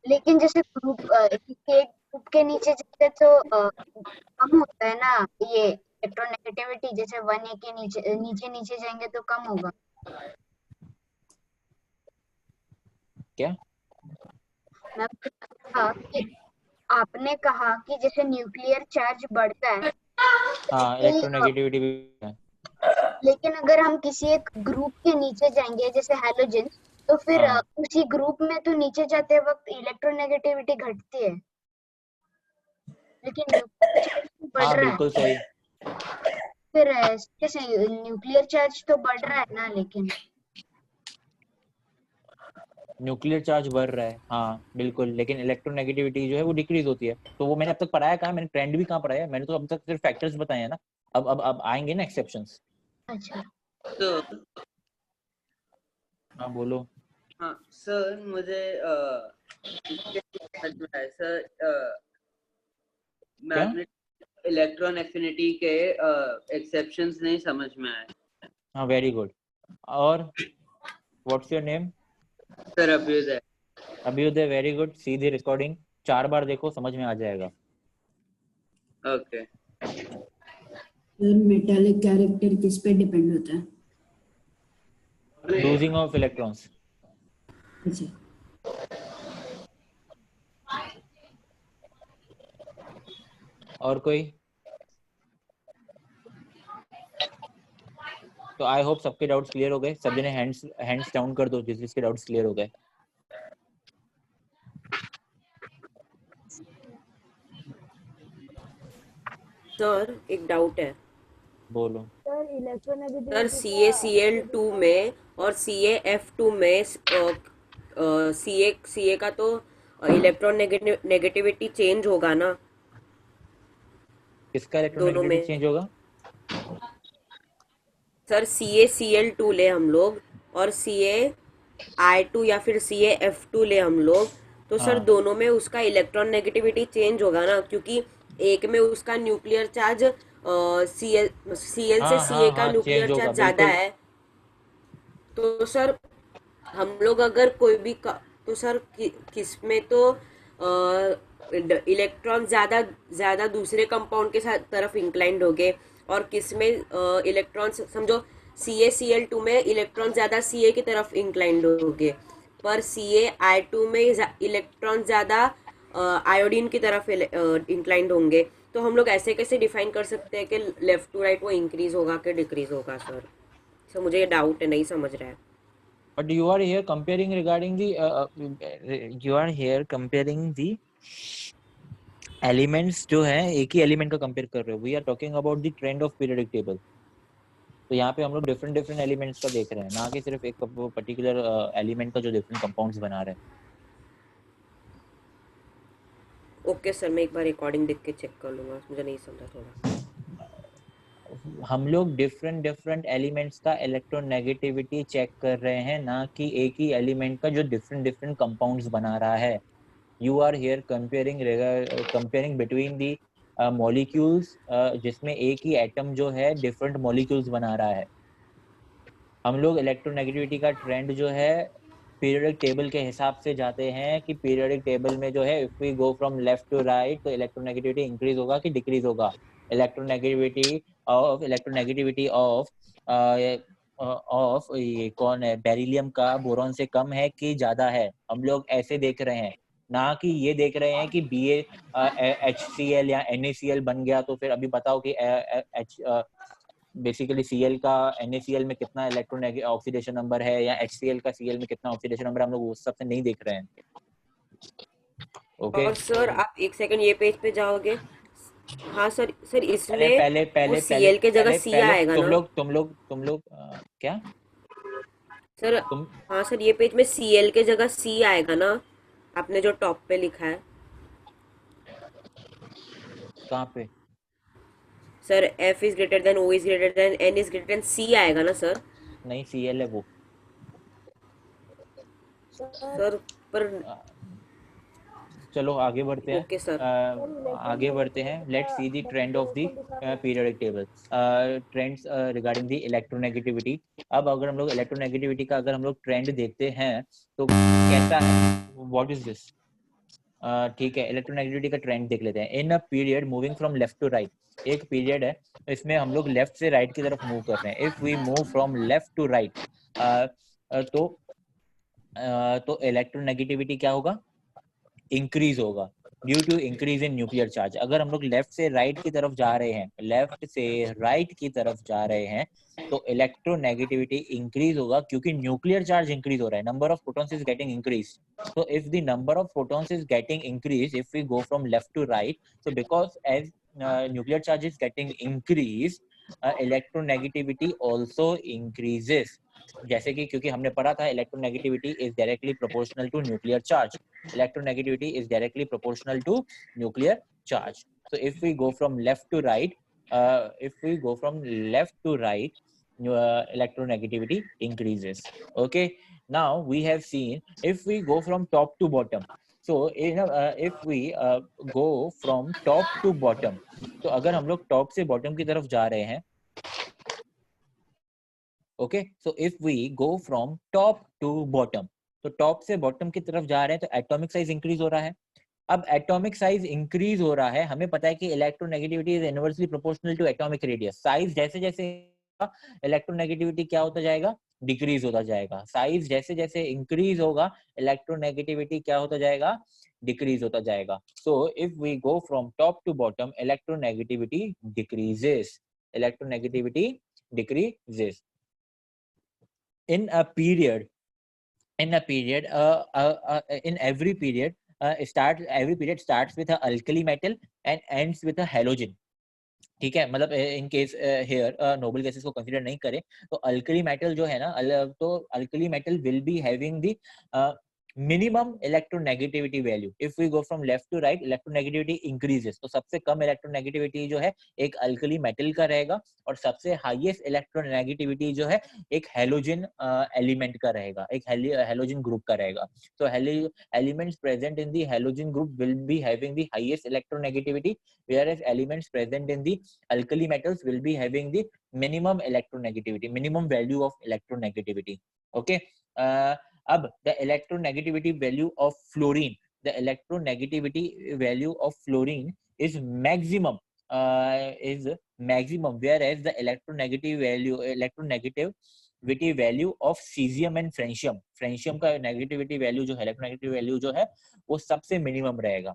लेकिन जैसे ग्रुप के ग्रुप के नीचे जाते तो कम होता है ना ये इलेक्ट्रोनेगेटिविटी, जैसे 1A के नीचे नीचे नीचे जाएंगे तो कम होगा। क्या? मैं आपने कहा कि जैसे न्यूक्लियर चार्ज बढ़ता है, हाँ, इलेक्ट्रोनेगेटिविटी भी है। लेकिन अगर हम किसी एक ग्रुप के नीचे जाएंगे जैसे हैलोजन, तो फिर हाँ। उसी ग्रुप में तो नीचे जाते वक्त इलेक्ट्रोनेगेटिविटी घटती है, लेकिन न्यूक्लियर चार्ज तो बढ़ हाँ, रहा है। बिल्कुल सही। फिर जैसे न्यूक्लियर चार्ज तो बढ़ रहा है ना, लेकिन न्यूक्लियर चार्ज बढ़ रहा है, हाँ बिल्कुल, लेकिन इलेक्ट्रोनेगेटिविटी जो है वो डिक्रीज होती है। तो वो मैंने अब तक पढ़ाया कहाँ? मैंने ट्रेंड भी कहाँ पढ़ाया है? मैंने तो अब तक सिर्फ फैक्टर्स बताए हैं ना। अब आएंगे ना एक्सेप्शंस। अच्छा। तो हाँ बोलो। हाँ सर, मुझे समझ में आया सर, मैग्नेटिक इलेक्ट्रॉन एफिनिटी के एक्सेप्शंस नहीं समझ में आए। हाँ, वेरी गुड। और what's your name? Sir Abhyuday. Abhyuday, very good. सीधी रिकॉर्डिंग 4 बार देखो, समझ में आ जाएगा। ओके सर मेटालिक कैरेक्टर किस पे डिपेंड होता है? Losing of electrons. अच्छा। और कोई? तो आई होप सबके डाउट्स क्लियर हो गए। सभी ने हैंड्स डाउन कर दो जिसके डाउट्स क्लियर हो गए। सर एक डाउट है। बोलो। सर सर CaCl2 में और CaF2 में Ca का तो इलेक्ट्रॉन नेगेटिविटी चेंज होगा ना किसका इलेक्ट्रॉन दोनों नेगेटिविटी में? चेंज होगा? सर CaCl2 ले हम लोग और CaI2 या फिर CaF2 ले हम लोग, तो सर हाँ। दोनों में उसका इलेक्ट्रॉन नेगेटिविटी चेंज होगा ना, क्योंकि एक में उसका न्यूक्लियर चार्ज Cl से हाँ Ca हाँ का हाँ, न्यूक्लियर चेंज होगा चार्ज ज्यादा बिल्कुल। है। तो सर हम लोग अगर तो सर किस में तो इलेक्ट्रॉन ज्यादा ज्यादा दूसरे कंपाउंड के साथ तरफ इंक्लाइंड हो गए, और किस में इलेक्ट्रॉन समझो CaCl2 में इलेक्ट्रॉन ज्यादा Ca की तरफ इंक्लाइंड हो गए, पर CaI2 में इलेक्ट्रॉन ज्यादा आयोडीन की तरफ इंक्लाइंड होंगे। तो हम लोग ऐसे कैसे डिफाइन कर सकते हैं कि लेफ्ट टू राइट वो इंक्रीज होगा कि डिक्रीज होगा? सर मुझे ये डाउट है, नहीं समझ रहा है। But you are here comparing regarding the you are here comparing the elements जो है, एक ही एलिमेंट का कंपेयर कर रहे हो। We are talking about the trend of periodic table. तो यहाँ पे हम लोग डिफरेंट एलिमेंट्स का देख रहे हैं, ना कि सिर्फ एक पर्टिकुलर एलिमेंट का जो डिफरेंट कंपाउंड्स बना रहे हैं। ओके सर, मैं एक बार रिकॉर्डिंग देख के चेक कर लूंगा, मुझे नहीं समझा थोड़ा। हम लोग डिफरेंट एलिमेंट्स का इलेक्ट्रोनेगेटिविटी चेक कर रहे हैं, ना कि एक ही एलिमेंट का जो डिफरेंट कंपाउंड्स बना रहा है। You are here comparing between the molecules, जिसमें एक ही एटम जो है डिफरेंट मॉलिक्यूल्स बना रहा है। हम लोग इलेक्ट्रोनेगेटिविटी का ट्रेंड जो है पीरियोडिक टेबल के हिसाब से जाते हैं कि पीरियोडिक टेबल में जो है if we go from left to right तो इलेक्ट्रोनेगेटिविटी इंक्रीज होगा कि डिक्रीज होगा। इलेक्ट्रोनेगेटिविटी ऑफ ये कौन है, बेरिलियम का बोरॉन से कम है कि ज्यादा है, हम लोग ऐसे देख रहे हैं, ना कि ये देख रहे हैं कि HCl या NaCl बन गया तो फिर अभी बताओ कि बेसिकली Cl का NaCl में कितना इलेक्ट्रॉन ऑक्सीडेशन नंबर है या HCl का Cl में कितना ऑक्सीडेशन नंबर, हम लोग उस सब से नहीं देख रहे हैं। ओके और सर आप एक सेकंड ये पेज पे जाओगे? हाँ सर इसमें पहले वो Cl के जगह C आएगा ना? तुम लोग क्या सर तुम हाँ सर, ये पेज में Cl के जगह C आएगा ना, आपने जो टॉप पे लिखा है कहाँ पे? Sir, F is greater than O is greater than N is greater than C आएगा ना सर? नहीं, Cl है वो। सर पर चलो आगे बढ़ते हैं। Okay sir. आगे बढ़ते हैं। Let's see the trend of the periodic table. Trends regarding the electronegativity. अब अगर हम लोग इलेक्ट्रोनेगेटिविटी का अगर हम लोग ट्रेंड देखते हैं तो कैसा है? What is this? ठीक है, इलेक्ट्रोनेगेटिविटी का ट्रेंड देख लेते हैं। In a period moving from left to right, एक पीरियड है इसमें हम लोग लेफ्ट से राइट की तरफ मूव कर रहे हैं। If we move from left to right तो इलेक्ट्रोनेगेटिविटी क्या होगा? इंक्रीज होगा due to increase in nuclear charge. अगर हम लोग लेफ्ट से राइट की तरफ जा रहे हैं, लेफ्ट से राइट की तरफ जा रहे हैं, तो इलेक्ट्रोनेगेटिविटी इंक्रीज होगा क्योंकि न्यूक्लियर चार्ज इंक्रीज हो रहा है, number of protons is getting increase. So if the number of protons is getting increased, if we go from left to right, so because as nuclear charge is getting increased, electronegativity also increases। जैसे कि क्योंकि हमने पढ़ा था electronegativity is directly proportional to nuclear charge. Electronegativity is directly proportional to nuclear charge. So if we go from left to right, electronegativity increases. Okay. Now we have seen if we go from top to bottom. So if we go from top to bottom, तो अगर हम लोग top से bottom की तरफ जा रहे हैं, okay, so if we go from top to bottom, तो टॉप से बॉटम की तरफ जा रहे हैं तो एटॉमिक साइज इंक्रीज हो रहा है। अब एटॉमिक साइज इंक्रीज हो रहा है, हमें पता है कि electronegativity is inversely proportional to atomic radius. Size जैसे जैसे इलेक्ट्रोनेगेटिविटी क्या होता जाएगा? डिक्रीज होता जाएगा। साइज जैसे जैसे इंक्रीज होगा, इलेक्ट्रोनेगेटिविटी क्या होता जाएगा? डिक्रीज होता जाएगा। So if we go from top to bottom, electronegativity decreases, electronegativity decreases. in a period in a period in every period every period starts with a alkali metal and ends with a halogen। ठीक है, मतलब in case here noble gases को consider नहीं करें तो alkali metal जो है ना, तो alkali metal will be having the minimum electronegativity value. If we go from left to right, electronegativity increases, तो सबसे कम इलेक्ट्रोनेगेटिविटी जो है एक अल्कली मेटल का रहेगा और सबसे हाईएस्ट इलेक्ट्रोनेगेटिविटी जो है एक हेलोजन एलिमेंट का रहेगा, एक हेलोजन ग्रुप का रहेगा। So elements present in the halogen group will be having the highest electronegativity, whereas elements present in the alkali metals will be having the minimum electronegativity, minimum value of electronegativity. Okay. अब the electronegativity value of fluorine, the electronegativity value of fluorine is maximum, whereas the electronegativity value of cesium and francium का negativity value जो है, electronegative value जो है वो सबसे minimum रहेगा।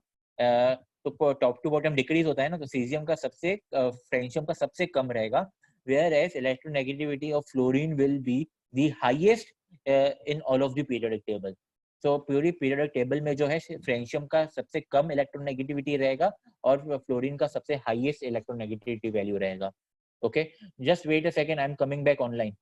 तो टॉप टू बॉटम डिक्रीज होता है ना, तो सीजियम का सबसे फ्रेंशियम का सबसे कम रहेगा, whereas electronegativity of fluorine will be the highest in all of the periodic table. तो पूरी पीरियोडिक टेबल में जो है फ्रेंशियम का सबसे कम इलेक्ट्रोनेगेटिविटी रहेगा और फ्लोरीन का सबसे हाईएस्ट इलेक्ट्रोनेगेटिविटी वैल्यू रहेगा। Okay, just wait a second, I am coming back online.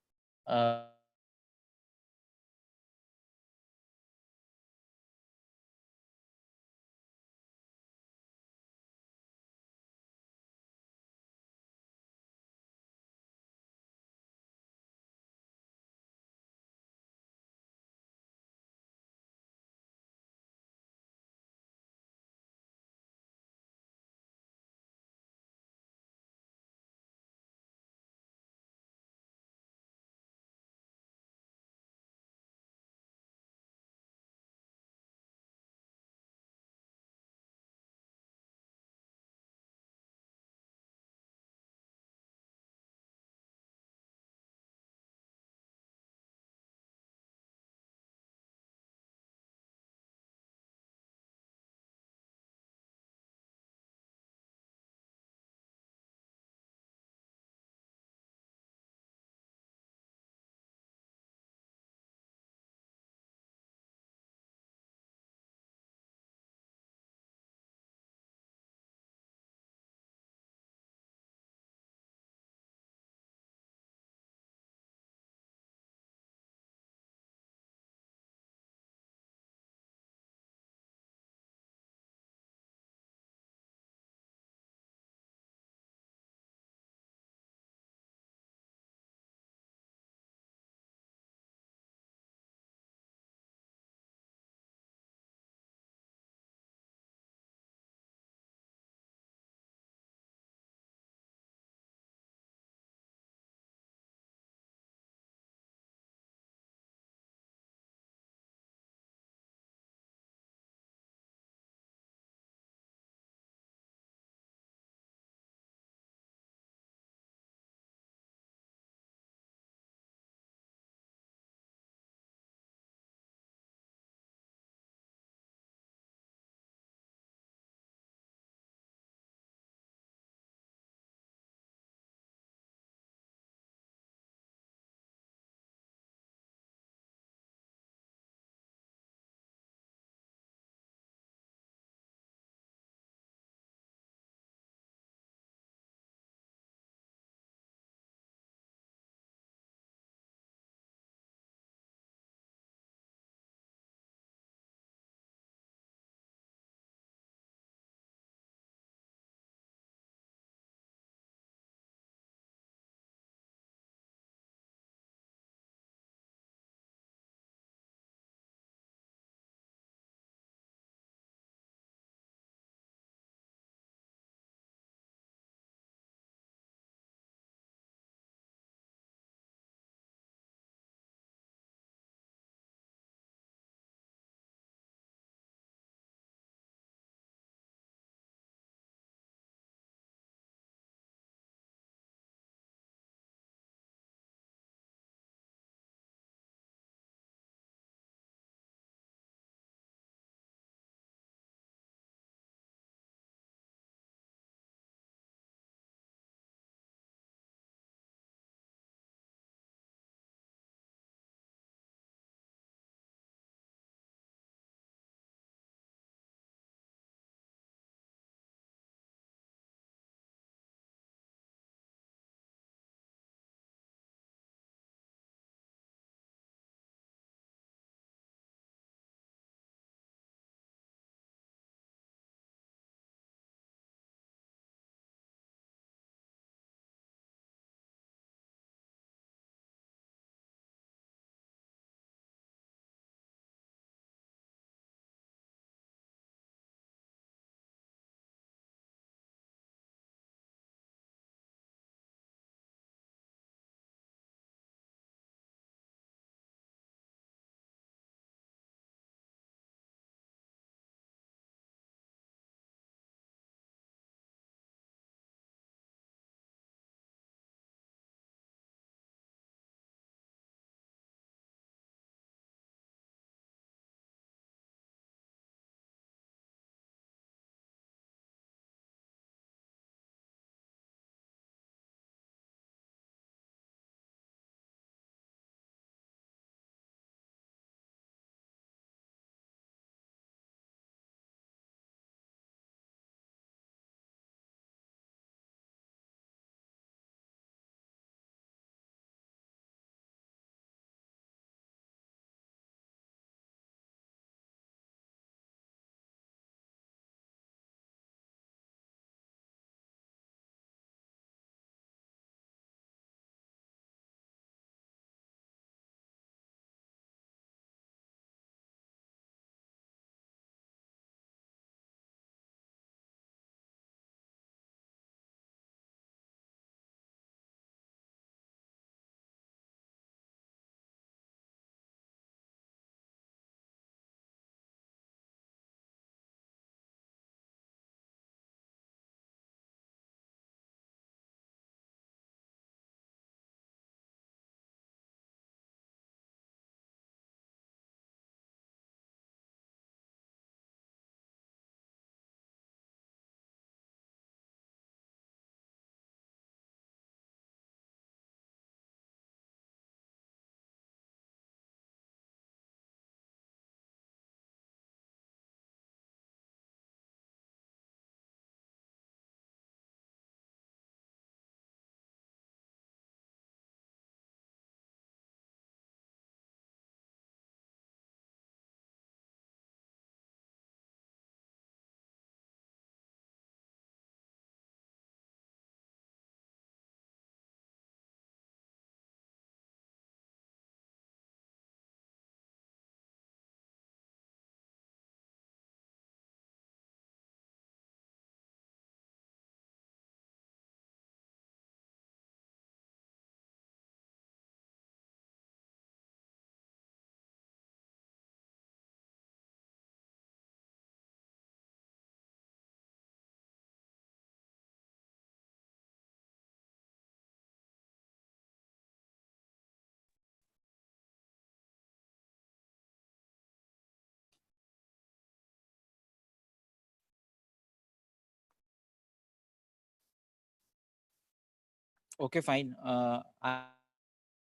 Okay fine,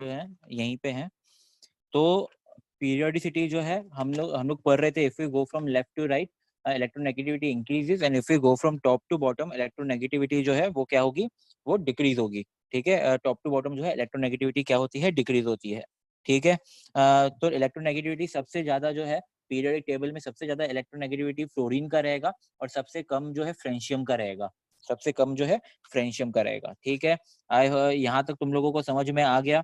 जो है यहीं पे है। तो पीरियोडिसिटी जो है हम लोग पढ़ रहे थे, if we go from left to right electronegativity increases, and if we go from top to bottom electronegativity जो है वो क्या होगी, वो डिक्रीज होगी। ठीक है, टॉप टू बॉटम जो है इलेक्ट्रोनेगेटिविटी क्या होती है, डिक्रीज होती है। ठीक है, तो इलेक्ट्रोनेगेटिविटी सबसे ज्यादा जो है पीरियोडिक टेबल में सबसे ज्यादा इलेक्ट्रोनेगेटिविटी फ्लोरीन का रहेगा, और सबसे कम जो है फ्रेंशियम का रहेगा, सबसे कम जो है फ्रेंशियम का रहेगा। ठीक है, यहाँ तक तुम लोगों को समझ में आ गया।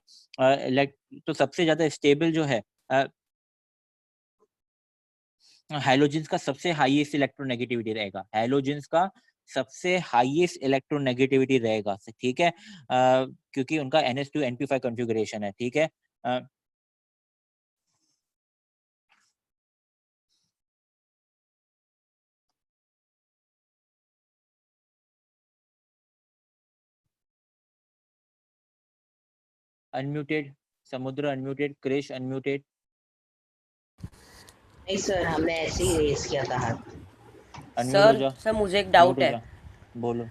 तो सबसे ज्यादा स्टेबल जो है हैलोजेंस का सबसे हाईएस्ट इलेक्ट्रोनेगेटिविटी रहेगा, हैलोजेंस का सबसे हाईएस्ट इलेक्ट्रोनेगेटिविटी रहेगा। ठीक है, क्योंकि उनका NH2 NP5 कॉन्फ़िगरेशन है। ठीक है, अनम्यूटेड समुद्र, अनम्यूटेड क्रिश, अनम्यूटेड। नहीं सर, हमने ऐसे ही रेस किया था हाथ। अनम्यूट हो जा, सर मुझे एक म्यूट डाउट हो है। जा, बोलो।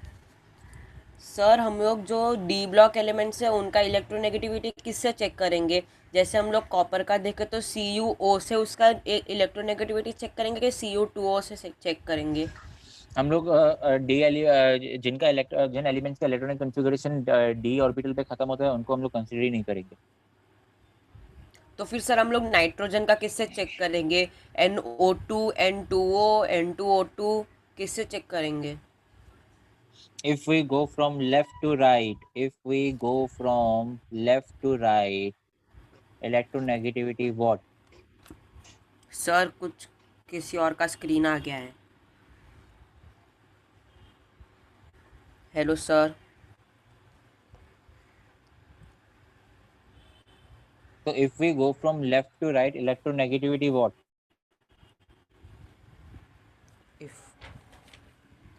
सर हम लोग जो डी ब्लॉक एलिमेंट्स है उनका इलेक्ट्रोनेगेटिविटी किससे चेक करेंगे? जैसे हम लोग कॉपर का देखें तो CuO से उसका इलेक्ट्रोनेगेटिविटी चेक करेंगे कि Cu2O से चेक करेंगे? हम लोग जिन एलिमेंट्स का इलेक्ट्रॉनिक कॉन्फ़िगरेशन डी ऑर्बिटल पे खत्म होता है उनको हम लोग कंसीडर ही नहीं करेंगे। तो फिर सर हम लोग नाइट्रोजन का किससे चेक करेंगे? NO2, N2O, N2O2 किससे चेक करेंगे? If we go from left to right, electronegativity what? Sir कुछ किसी और का स्क्रीन आ गया है। Hello sir. So if we go from left to right, electronegativity what?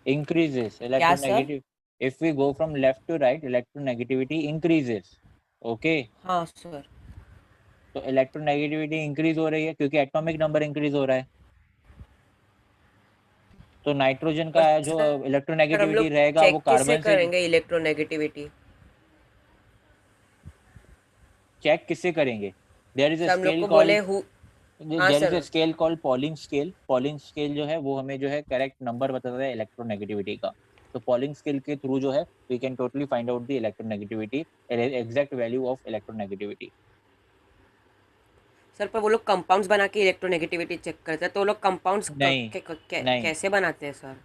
Increases. Electronegative. If we go from left to right, electronegativity increases. Okay. हाँ sir. तो electronegativity increase हो रही है क्योंकि एटॉमिक नंबर इंक्रीज हो रहा है। तो नाइट्रोजन का जो इलेक्ट्रोनेगेटिविटी रहेगा वो कार्बन से करेंगे इलेक्ट्रोनेगेटिविटी चेक किससे करेंगे? There is a scale called Pauling scale. Pauling scale जो है वो हमें जो है करेक्ट नंबर बताता है इलेक्ट्रोनेगेटिविटी का। तो पॉलिंग स्केल के थ्रू जो है we can totally find out the electronegativity, exact value of electronegativity. Sir पर वो लोग कंपाउंड्स बना के इलेक्ट्रोनेगेटिविटी चेक करते हैं, तो वो लोग कंपाउंड्स कैसे बनाते हैं सर?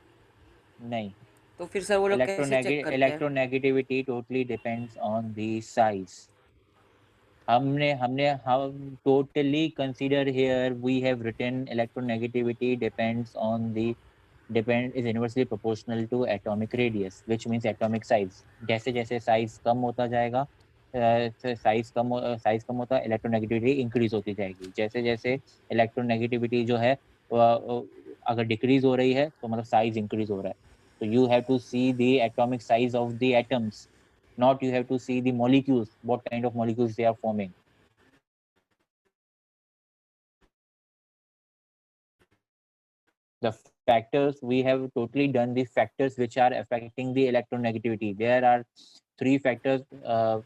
नहीं, तो फिर सर वो लोग कैसे चेक करते हैं? Electronegativity totally depends on the size. हम totally consider here we have written electronegativity is inversely proportional to atomic radius, which means atomic size. जैसे जैसे साइज कम होता जाएगा, साइज कम होता इलेक्ट्रोनेगेटिविटी इंक्रीज होती जाएगी। जैसे जैसे इलेक्ट्रोनेगेटिविटी जो है अगर डिक्रीज हो रही है तो मतलब साइज इंक्रीज हो रहा है। तो you have to see the atomic size of the atoms, not you have to see the molecules, what kind of molecules they are forming. The factors, we have totally done the factors which are affecting the electronegativity. There are 3 factors.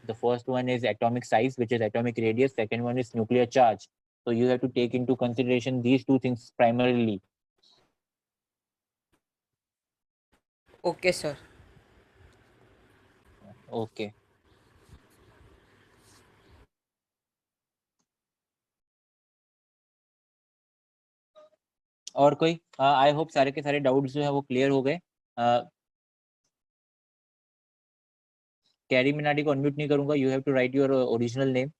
The first one is atomic size, which is atomic radius. Second one is nuclear charge. So you have to take into consideration these 2 things primarily. Okay sir. Okay. और कोई? I hope सारे के सारे doubts जो है वो clear हो गए। कैरी मिनाटी को अनम्यूट नहीं करूंगा, you have to write your original name.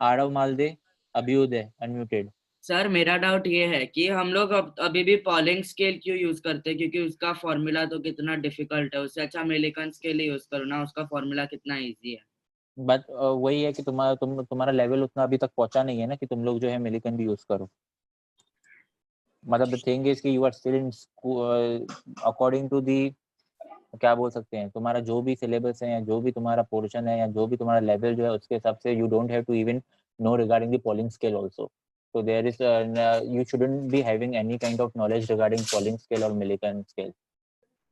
Aarav Malde, Abhyuday, unmuted. Sir मेरा डाउट ये है कि हम लोग अभी भी पॉलिंग स्केल क्यों यूज करते हैं, क्योंकि उसका फॉर्मूला तो कितना डिफिकल्ट है। उससे अच्छा मिलिकन स्केल ही यूज करो ना, उसका फॉर्मूला कितना इजी है। बट वही है कि तुम्हारा लेवल उतना अभी तक पहुंचा नहीं है ना कि तुम लोग जो है मिलिकन भी यूज करो। मतलब द थिंग इज कि you are still in according to the, क्या बोल सकते हैं, तुम्हारा जो भी सिलेबस है या जो भी तुम्हारा पोर्शन है या जो भी तुम्हारा लेवल जो है उसके हिसाब से you don't have to even know regarding the Pauling scale also. So there is you shouldn't be having any kind of knowledge regarding Pauling scale or Millikan scale.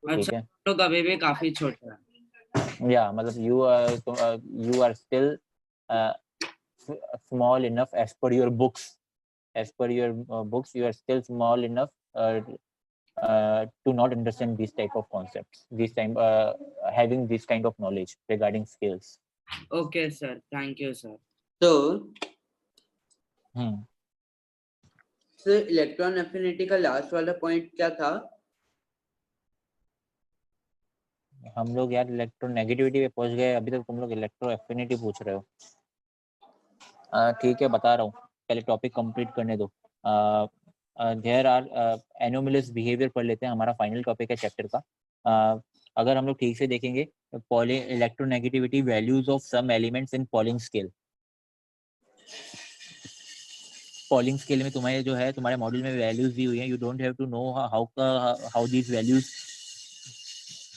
अच्छा, तो अभी भी काफी छोटा है। Yeah, मतलब you are still small enough as per your books. As per your books, you are still small enough to not understand these type of concepts. Having this kind of knowledge regarding skills. Okay, sir. Thank you, sir. तो Hmm. Sir electron affinity का last वाला point क्या था? हम लोग यार electronegativity पे पहुंच गए, अभी तक तुम लोग इलेक्ट्रो एफिनिटी पूछ रहे हो। ठीक है, बता रहा हूँ, पहले टॉपिक कंप्लीट करने दो। देयर आर एनोमलस बिहेवियर पढ़ लेते हैं, हमारा फाइनल टॉपिक है चैप्टर का। अगर हम लोग ठीक से देखेंगे, electronegativity values of some elements in Pauling scale. Pauling scale में तुम्हारे जो है, तुम्हारे मॉड्यूल में वैल्यूज दी हुई है। You don't have to know how these values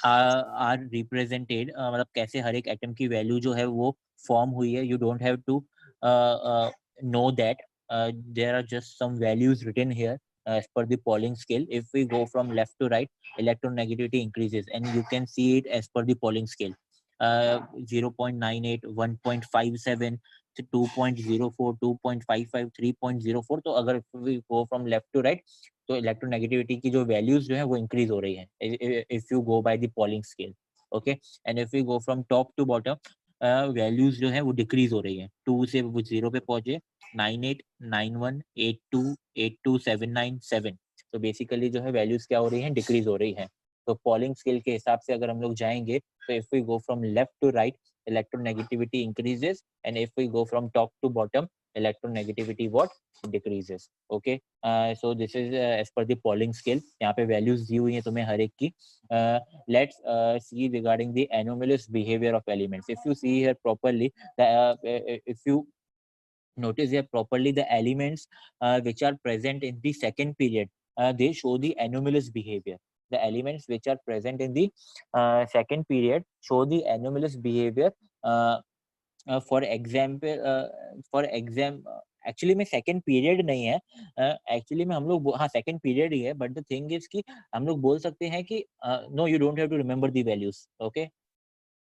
are represented, मतलब कैसे हर एक एटम की वैल्यू जो है वो फॉर्म हुई है। You don't have to know that there are just some values written here as per the Pauling scale. If we go from left to right, electronegativity increases, and you can see it as per the Pauling scale. 0.98, 1.57, 2.04, 2.55, 3.04. तो अगर we go from left to right, तो electronegativity की जो values जो है वो increase हो रही है if you go by the Pauling scale. Okay, and if you go from top to bottom, values जो है वो डिक्रीज हो रही है। 2 से वो 0 पे पहुंचे, 98, 91, 82, 82, 797। तो बेसिकली जो है वैल्यूज क्या हो रही है, डिक्रीज हो रही है। तो पॉलिंग स्केल के हिसाब से अगर हम लोग जाएंगे, तो if we go from left to right, electronegativity increases, and if we go from top to bottom, electronegativity what decreases. Okay, so this is as per the Pauling scale. यहाँ पे values दी हुई हैं तुम्हें हर एक की। Let's see regarding the anomalous behavior of elements. If you see here properly, if you notice here properly, the elements which are present in the second period, they show the anomalous behavior. The elements which are present in the second period show the anomalous behavior. For example, actually में second period नहीं है, actually में हम लोग हाँ second period ही है, but the thing is कि हम लोग बोल सकते हैं कि no, you don't have to remember the values. Okay,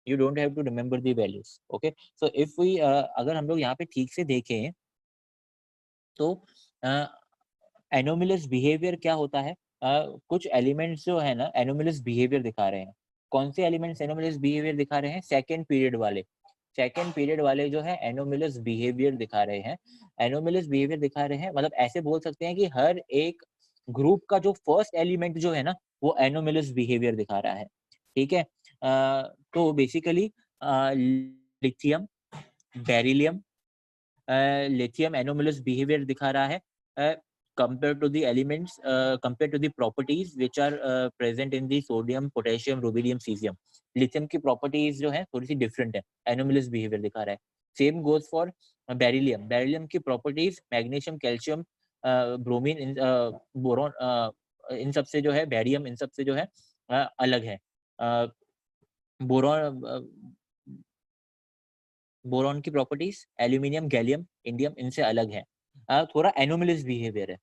you don't have to remember the values. Okay, so if we अगर हम लोग यहाँ पे ठीक से देखें, तो एनोमिलस बिहेवियर क्या होता है? कुछ एलिमेंट्स जो है ना एनोमिलस बिहेवियर दिखा रहे हैं। कौन से एलिमेंट्स एनोमिलस बिहेवियर दिखा रहे हैं? सेकंड पीरियड वाले। सेकंड पीरियड वाले जो है एनोमिलस बिहेवियर दिखा रहे हैं। एनोमिलस बिहेवियर दिखा रहे हैं, मतलब ऐसे बोल सकते हैं कि हर एक ग्रुप का जो फर्स्ट एलिमेंट जो है ना वो एनोमिलस बिहेवियर दिखा रहा है। ठीक है, तो basically lithium, beryllium, lithium anomalous behaviour दिखा रहा है compared to the elements, compared to the properties which are present in the sodium, potassium, rubidium, cesium. Lithium की प्रॉपर्टीज जो है थोड़ी सी डिफरेंट है, एनोमलस बिहेवियर दिखा रहा है। Same goes for beryllium. Beryllium की properties magnesium, calcium, bromine, boron, इन सब से जो है, बेरियम इन सब से जो है अलग है। बोरॉन, बोरॉन की प्रॉपर्टीज एल्यूमिनियम, गैलियम, इंडियम इनसे अलग है। थोड़ा एनोमलस बिहेवियर है।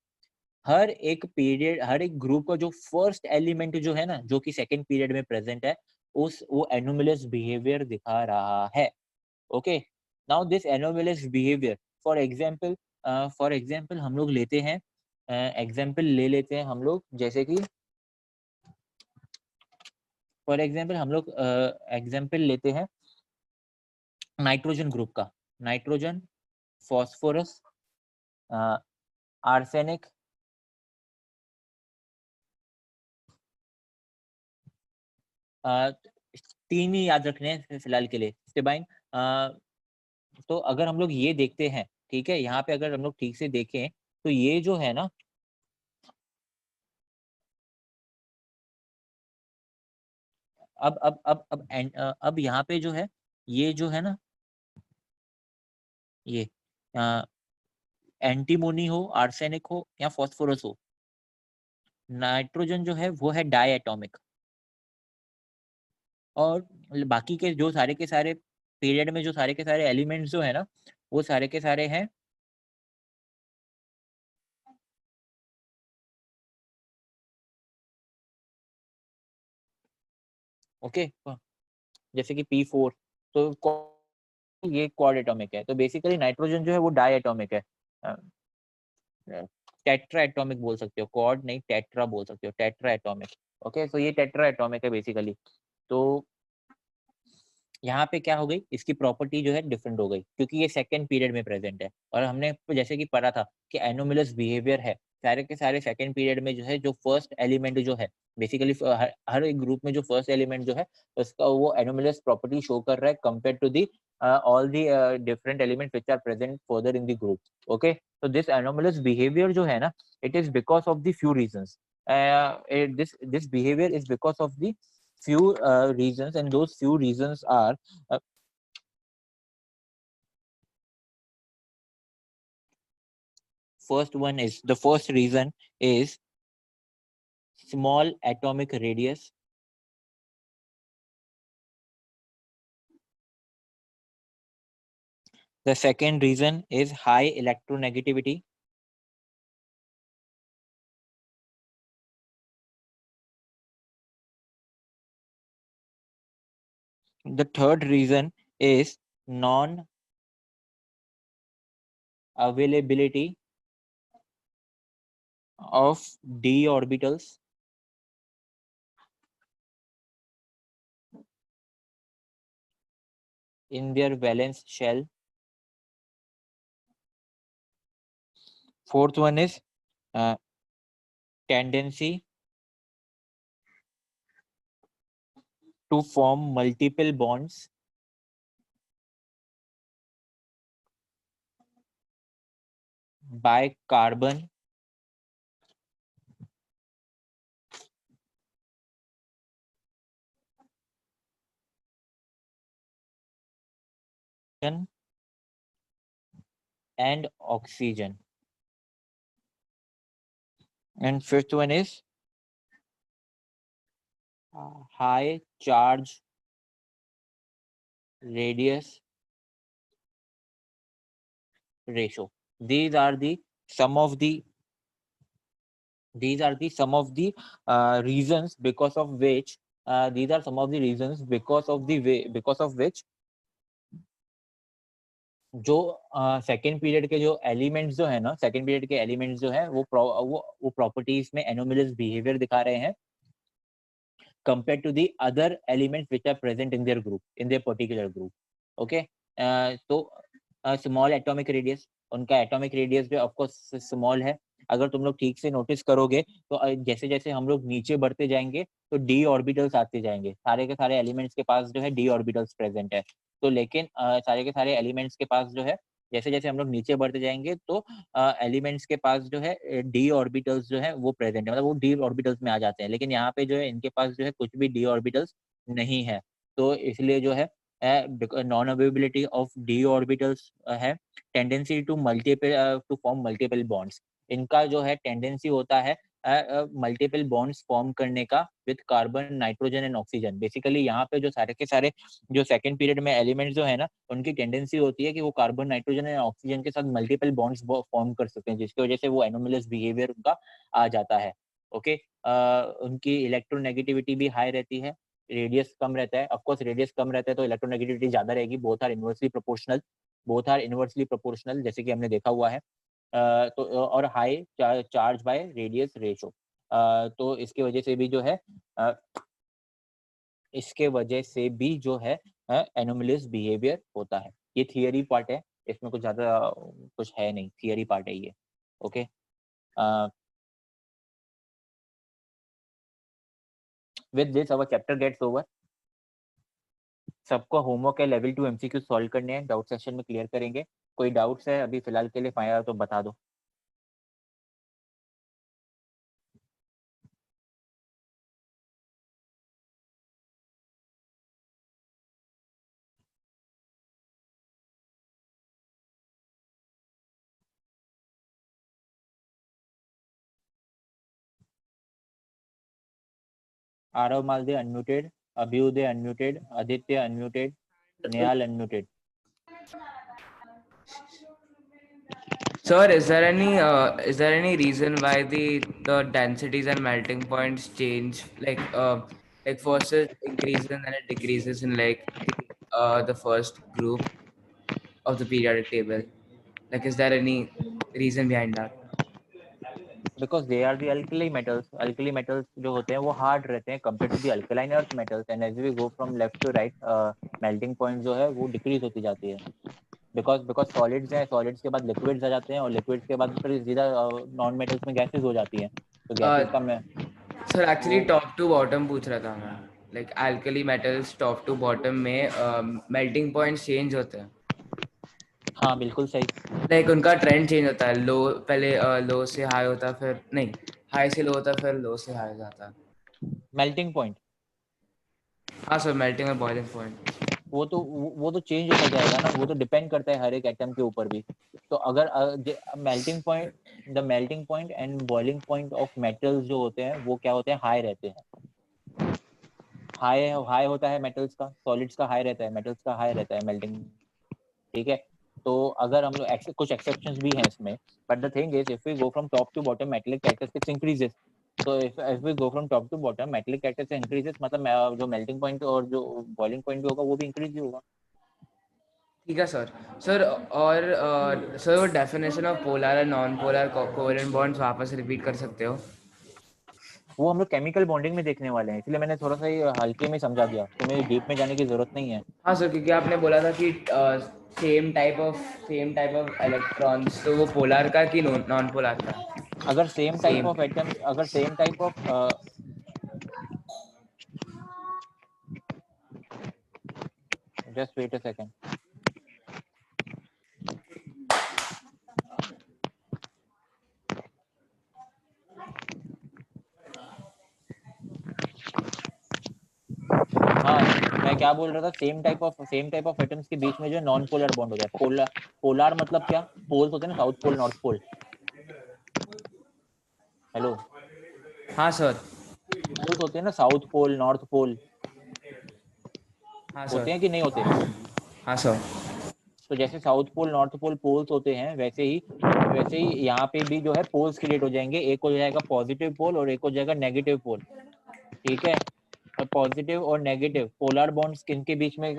हर एक पीरियड, हर एक ग्रुप का जो फर्स्ट एलिमेंट जो है ना, जो कि सेकंड पीरियड में प्रेजेंट है, वो एनोमलस बिहेवियर दिखा रहा है। Okay, now this anomalous behaviour, for example हम लोग लेते हैं, एग्जांपल ले लेते हैं हम लोग, जैसे कि फॉर एग्जांपल हम लोग एग्जांपल लेते हैं नाइट्रोजन ग्रुप का। नाइट्रोजन, फॉस्फोरस, आर्सेनिक, तीन ही याद रखने हैं फिलहाल के लिए, स्टेबाइन। तो अगर हम लोग ये देखते हैं, ठीक है, यहाँ पे अगर हम लोग ठीक से देखें, तो ये जो है ना, अब यहाँ पे जो है, ये जो है ना, ये एंटीमोनी हो, आर्सेनिक हो या फॉस्फोरस हो, नाइट्रोजन जो है वो है डाई एटॉमिक। और बाकी के जो सारे के सारे पीरियड में जो सारे के सारे एलिमेंट्स जो है ना, वो सारे के सारे हैं ओके। जैसे कि P4, तो ये क्वाड एटॉमिक है। तो बेसिकली नाइट्रोजन जो है वो डाई एटॉमिक है, टेट्रा एटॉमिक बोल सकते हो, क्वाड नहीं टेट्रा बोल सकते हो, टेट्रा एटॉमिक। ओके, सो ये टेट्रा एटॉमिक है बेसिकली। तो यहाँ पे क्या हो गई, इसकी प्रॉपर्टी जो है डिफरेंट हो गई, क्योंकि ये सेकंड पीरियड में प्रेजेंट है। और हमने जैसे कि पढ़ा था कि एनोमलस बिहेवियर है सारे के सारे सेकंड पीरियड में, जो है जो फर्स्ट एलिमेंट जो है बेसिकली हर एक ग्रुप में जो फर्स्ट एलिमेंट जो है उसका वो एनोमलस प्रॉपर्टी शो कर रहा है compare to the all the different element which are present further in the group. Okay, तो दिस एनोमलस बिहेवियर जो है ना, it is because of the few reasons, this behaviour is because of the few reasons, and those few reasons are the first reason is small atomic radius. The second reason is high electronegativity. The third reason is non-availability of d orbitals in their valence shell. Fourth one is tendency to form multiple bonds by carbon and oxygen. And fifth one is high charge radius ratio. These are the some of the reasons because of which these are some of the reasons because of which जो second period के जो elements जो है ना, second period के elements जो है वो प्रॉपर्टीज में एनोमलस बिहेवियर दिखा रहे हैं compared to the other elements which are present in their group, in their particular group. Okay, तो स्मॉल एटॉमिक रेडियस, उनका एटॉमिक रेडियस भी ऑफ कोर्स स्मॉल है। अगर तुम लोग ठीक से नोटिस करोगे तो जैसे जैसे हम लोग नीचे बढ़ते जाएंगे तो डी ऑर्बिटल्स आते जाएंगे, सारे के सारे एलिमेंट्स के पास जो है डी ऑर्बिटल्स प्रेजेंट है। तो लेकिन सारे के सारे एलिमेंट्स के पास जो है जैसे जैसे हम लोग नीचे बढ़ते जाएंगे तो एलिमेंट्स के पास जो है डी ऑर्बिटल्स जो है वो प्रेजेंट है, मतलब वो डी ऑर्बिटल्स में आ जाते हैं। लेकिन यहाँ पे जो है इनके पास जो है कुछ भी डी ऑर्बिटल्स नहीं है, तो इसलिए जो है non availability of D orbitals है, tendency to form multiple bonds, इनका जो है टेंडेंसी होता है मल्टीपल बॉन्ड्स फॉर्म करने का with carbon, nitrogen and oxygen. Basically यहाँ पे जो सारे के सारे जो सेकंड पीरियड में एलिमेंट्स जो है ना, उनकी टेंडेंसी होती है कि वो कार्बन, नाइट्रोजन एंड ऑक्सीजन के साथ मल्टीपल बॉन्ड्स फॉर्म कर सकते हैं, जिसकी वजह से वो एनोमलस बिहेवियर उनका आ जाता है। ओके, उनकी इलेक्ट्रोनेगेटिविटी भी हाई रहती है, रेडियस कम रहता है। ऑफ कोर्स रेडियस कम रहता है तो इलेक्ट्रोनेगेटिविटी ज्यादा रहेगी। बोथ आर इनवर्सली प्रोपोर्शनल, जैसे कि हमने देखा हुआ है। तो और high charge by radius ratio, तो इसके वजह से भी जो है एनोमलस बिहेवियर होता है। ये थियरी पार्ट है, इसमें कुछ ज्यादा कुछ है नहीं, थियरी पार्ट है ये। Okay, with this our chapter gets over. सबको होमवर्क है लेवल 2 एमसीक्यू सॉल्व करने हैं, डाउट सेशन में क्लियर करेंगे। कोई डाउट्स है अभी फिलहाल के लिए फायर तो बता दो। Aarav Malde unmuted, Abhyuday unmuted, Aditya unmuted, Nehal unmuted. Sir, is there any reason why the densities and melting points change? Like first it increases and then it decreases in like the first group of the periodic table. Like, is there any reason behind that? Because they are the alkali metals. Alkali metals जो होते हैं वो hard रहते हैं compared to the alkaline earth metals, and as we go from left to right, melting point जो है वो decrease होती जाती है. Because solids हैं, solids के बाद liquids आ जाते हैं और liquids के बाद फिर सीधा non metals में gases हो जाती हैं. तो gases का मैं sir actually top to bottom पूछ रहा था मैं. Like alkali metals top to bottom में melting points change होते हैं. हाँ बिल्कुल सही. लाइक उनका ट्रेंड चेंज होता है. लो पहले लो से हाई होता है, फिर नहीं हाई से लो होता है, फिर लो से हाई जाता है. Melting point. हाँ सर, मेल्टिंग और बॉइलिंग पॉइंट वो तो चेंज होता जाएगा ना. वो तो डिपेंड करता है हर एक एटम के ऊपर भी. तो अगर melting point, the melting point and boiling point of metals जो होते हैं वो क्या होते हैं, हाई रहते हैं. हाई होता है मेटल्स का, सॉलिड्स का हाई रहता है, मेटल्स का हाई रहता है मेल्टिंग. ठीक है. तो अगर हम लोग कुछ एक्सेप्शंस भी हैं इसमें, but the thing is if we go from top to bottom metallic characteristics increases. तो if we go from top to bottom metallic characteristics increases, मतलब जो मेल्टिंग पॉइंट और जो बॉइलिंग पॉइंट भी होगा वो भी इंक्रीज ही होगा. ठीक है सर. सर और सर डेफिनेशन ऑफ पोलर और नॉन पोलर कोवेलेंट बॉन्ड्स वापस रिपीट कर सकते हो? वो हम लोग केमिकल बॉन्डिंग में देखने वाले हैं, इसलिए मैंने थोड़ा सा ही हल्के में समझा दिया. तुम्हें डीप में जाने की जरूरत नहीं है. हाँ सर, क्योंकि आपने बोला था कि सेम टाइप ऑफ इलेक्ट्रॉन्स, तो वो पोलर का कि नॉन पोलर का? अगर सेम टाइप ऑफ एटम्स, अगर same type of just wait a second. हाँ मैं क्या बोल रहा था, सेम टाइप ऑफ एटम्स के बीच में जो नॉन पोलर बॉन्ड होता है. पोलर मतलब क्या, पोल्स होते हैं ना, south pole north pole. Hello. हाँ सर. पोल्स होते हैं ना, साउथ पोल नॉर्थ पोल. हाँ होते हैं कि नहीं होते? हाँ सर. तो जैसे south pole north pole poles होते हैं, वैसे ही यहाँ पे भी जो है पोल्स क्रिएट हो जाएंगे. एक हो जाएगा पॉजिटिव पोल और एक हो जाएगा नेगेटिव पोल. ठीक है. और पॉजिटिव और नेगेटिव पोलर बॉन्ड्स किनके बीच में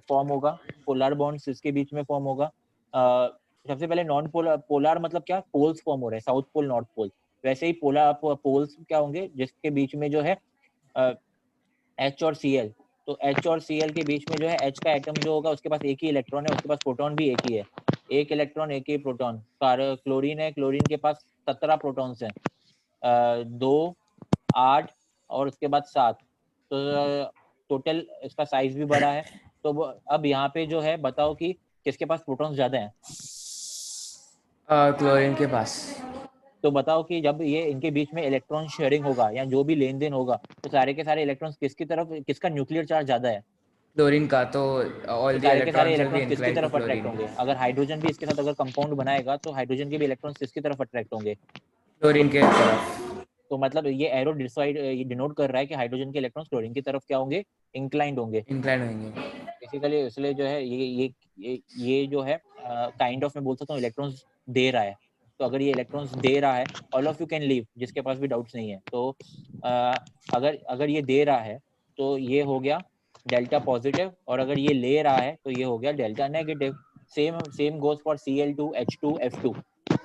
फॉर्म होगा? पोलर बॉन्ड्स इसके बीच में फॉर्म होगा. सबसे पहले नॉन पोलर मतलब क्या, पोल्स फॉर्म हो रहे हैं, साउथ पोल नॉर्थ पोल. वैसे ही पोल्स क्या होंगे, जिसके बीच में जो है H और Cl. तो H और Cl के बीच में जो है H का एटम जो होगा उसके पास एक ही इलेक्ट्रॉन है, उसके पास प्रोटॉन भी एक ही है. एक इलेक्ट्रॉन एक ही प्रोटॉन. क्लोरीन है, क्लोरीन के पास 17 प्रोटॉन्स हैं, 2 8 और उसके बाद 7. तो टोटल इसका साइज भी बड़ा है. तो अब यहाँ पे जो है बताओ कि किसके पास प्रोटॉन्स ज्यादा हैं? क्लोरीन के पास. तो बताओ कि जब ये इनके बीच में इलेक्ट्रॉन शेयरिंग होगा या जो भी लेन देन होगा, तो सारे के सारे इलेक्ट्रॉन्स किसकी तरफ, किसका न्यूक्लियर चार्ज ज्यादा है? क्लोरीन का. तो ऑल द सारे के सारे इलेक्ट्रॉन्स इलेक्ट्रॉन्स किसकी तरफ अट्रैक्ट होंगे? अगर हाइड्रोजन भी इसके साथ अगर कंपाउंड बनाएगा तो हाइड्रोजन के भी इलेक्ट्रॉन्स किसकी तरफ अट्रैक्ट होंगे? क्लोरीन के तरफ. तो मतलब ये एरो डिनोट कर रहा है कि हाइड्रोजन के इलेक्ट्रॉन्स क्लोरीन की तरफ क्या होंगे, इंक्लाइंड होंगे. बेसिकली इसलिए जो है ये जो है काइंड ऑफ मैं बोल सकता हूँ इलेक्ट्रॉन्स दे रहा है. तो अगर ये इलेक्ट्रॉन्स दे रहा है, all of you can leave, जिसके पास भी डाउट्स नहीं है. तो अगर ये दे रहा है तो ये हो गया डेल्टा पॉजिटिव, और अगर ये ले रहा है तो ये हो गया delta negative. Same goes for Cl2 H2 F2.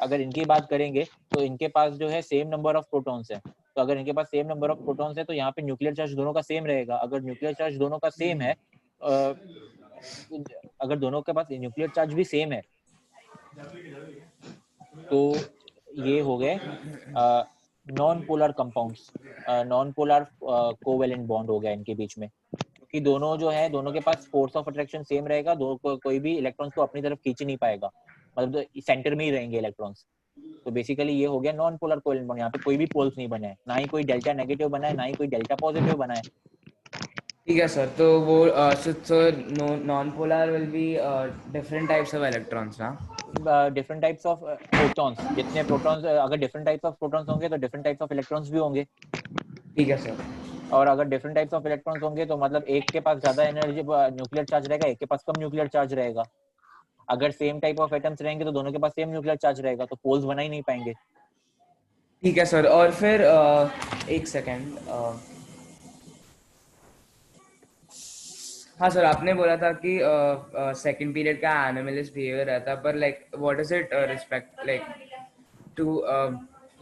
अगर इनकी बात करेंगे तो इनके पास जो है सेम नंबर ऑफ प्रोटॉन्स है. तो अगर इनके पास सेम नंबर ऑफ प्रोटॉन्स है तो यहाँ पे न्यूक्लियर चार्ज दोनों का सेम रहेगा. अगर न्यूक्लियर चार्ज दोनों का सेम है, अगर दोनों के पास न्यूक्लियर चार्ज भी सेम है, तो ये हो गए non polar compounds. Non polar covalent bond हो गया इनके बीच में, क्योंकि दोनों जो है, दोनों के पास फोर्स ऑफ अट्रैक्शन सेम रहेगा. कोई भी इलेक्ट्रॉन्स को अपनी तरफ खींच नहीं पाएगा, मतलब सेंटर में ही रहेंगे इलेक्ट्रॉन्स. तो बेसिकली ये हो गया नॉन पोलर कोवेलेंट बॉन्ड. यहाँ पे कोई भी पोल्स नहीं बना है, ना ही कोई डेल्टा नेगेटिव बना है, ना ही कोई डेल्टा पॉजिटिव बना है. ठीक है सर. तो वो non polar will be different types of electrons ना? Different types of protons. जितने प्रोटॉन्स, अगर डिफरेंट टाइप्स ऑफ प्रोटॉन्स होंगे तो डिफरेंट टाइप्स ऑफ इलेक्ट्रॉन्स भी होंगे. ठीक है सर. और अगर डिफरेंट टाइप्स ऑफ इलेक्ट्रॉन्स होंगे तो मतलब एक के पास ज्यादा एनर्जी न्यूक्लियर चार्ज रहेगा, एक के पास कम न्यूक्लियर चार्ज रहेगा. अगर सेम टाइप ऑफ एटम्स रहेंगे तो दोनों के पास सेम न्यूक्लियर चार्ज रहेगा, तो पोल्स बना ही नहीं पाएंगे. ठीक है सर. और फिर एक सेकेंड, हाँ सर, आपने बोला था कि सेकंड पीरियड का एनोमलस बिहेवियर रहता, पर like what is it respect like to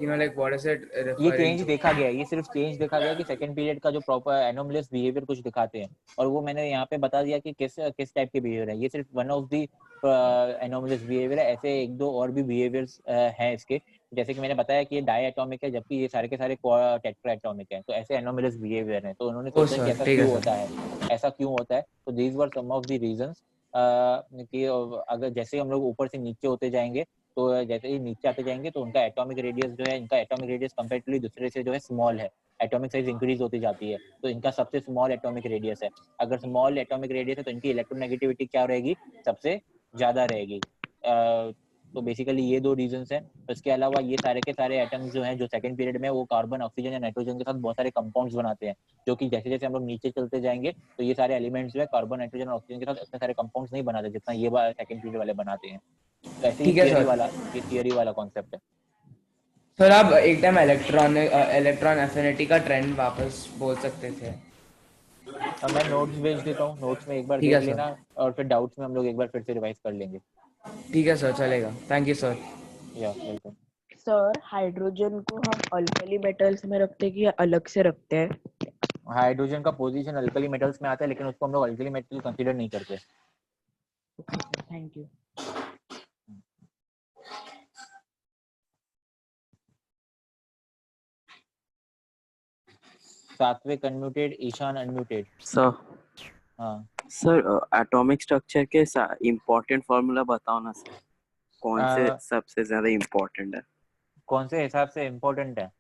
like what is it ये रेफरिंग चेंज टू? देखा गया है, ये सिर्फ चेंज देखा गया है कि सेकंड पीरियड का जो प्रॉपर एनोमलस बिहेवियर कुछ दिखाते हैं, और वो मैंने यहाँ पे बता दिया कि किस टाइप के बिहेवियर है। ये सिर्फ one of the anomalous behaviour है, ऐसे एक दो और भी बिहेवियर्स हैं इसके, जैसे कि मैंने बताया कि ये डाई एटॉमिक है जबकि ये सारे के सारे टेट्रा एटॉमिक है, तो ऐसे एनोमलस बिहेवियर है। तो उन्होंने ओ सोचा कि सर, ऐसा ठीक है क्यों सर। होता है, ऐसा क्यों होता है। तो these were some of the reasons कि अगर जैसे हम लोग ऊपर से नीचे होते जाएंगे, तो जैसे ही नीचे आते जाएंगे तो उनका एटॉमिक रेडियस जो है, इनका एटॉमिक रेडियस कंपैरेटिवली दूसरे से जो है स्मॉल है, एटॉमिक साइज इंक्रीज होती जाती है, तो इनका सबसे स्मॉल एटॉमिक रेडियस है। अगर स्मॉल एटॉमिक रेडियस है तो इनकी इलेक्ट्रोनेगेटिविटी क्या रहेगी, सबसे ज्यादा रहेगी। तो बेसिकली ये दो रीजंस हैं। तो इसके अलावा ये सारे के सारे एटम्स जो हैं जो सेकंड पीरियड में, वो कार्बन, ऑक्सीजन या नाइट्रोजन के साथ बहुत सारे कंपाउंड्स बनाते हैं, जो कि जैसे जैसे हम लोग नीचे चलते जाएंगे तो ये सारे एलिमेंट्स जो है कार्बन, नाइट्रोजन और ऑक्सीजन के साथ इतने सारे कंपाउंड्स नहीं बनाते जितना ये सेकंड पीरियड वाले बनाते हैं। तो ऐसे ही ठीक है सर। ये थियरी वाला कॉन्सेप्ट है। सर आप एक टाइम इलेक्ट्रॉन एफिनिटी का ट्रेंड वापस बोल सकते थे। अब मैं नोट्स भेज देता हूँ, नोट्स में एक बार ठीक देख है सर। लेना, और फिर डाउट्स में हम लोग एक बार फिर से रिवाइज कर लेंगे। ठीक है सर, चलेगा। Thank you sir. या वेलकम। सर हाइड्रोजन को हम अल्कली मेटल्स में रखते हैं कि अलग से रखते हैं? हाइड्रोजन का पोजीशन अल्कली मेटल्स में आता है, लेकिन उसको हम लोग अल्कली मेटल कंसीडर नहीं करते। Thank you. सात्विक अनम्यूटेड, ईशान अनम्यूटेड। सर हाँ सर एटॉमिक स्ट्रक्चर के इम्पोर्टेंट फॉर्मूला बताओ ना सर, कौन से सबसे ज्यादा इम्पोर्टेंट है? कौन से हिसाब से इम्पोर्टेंट है?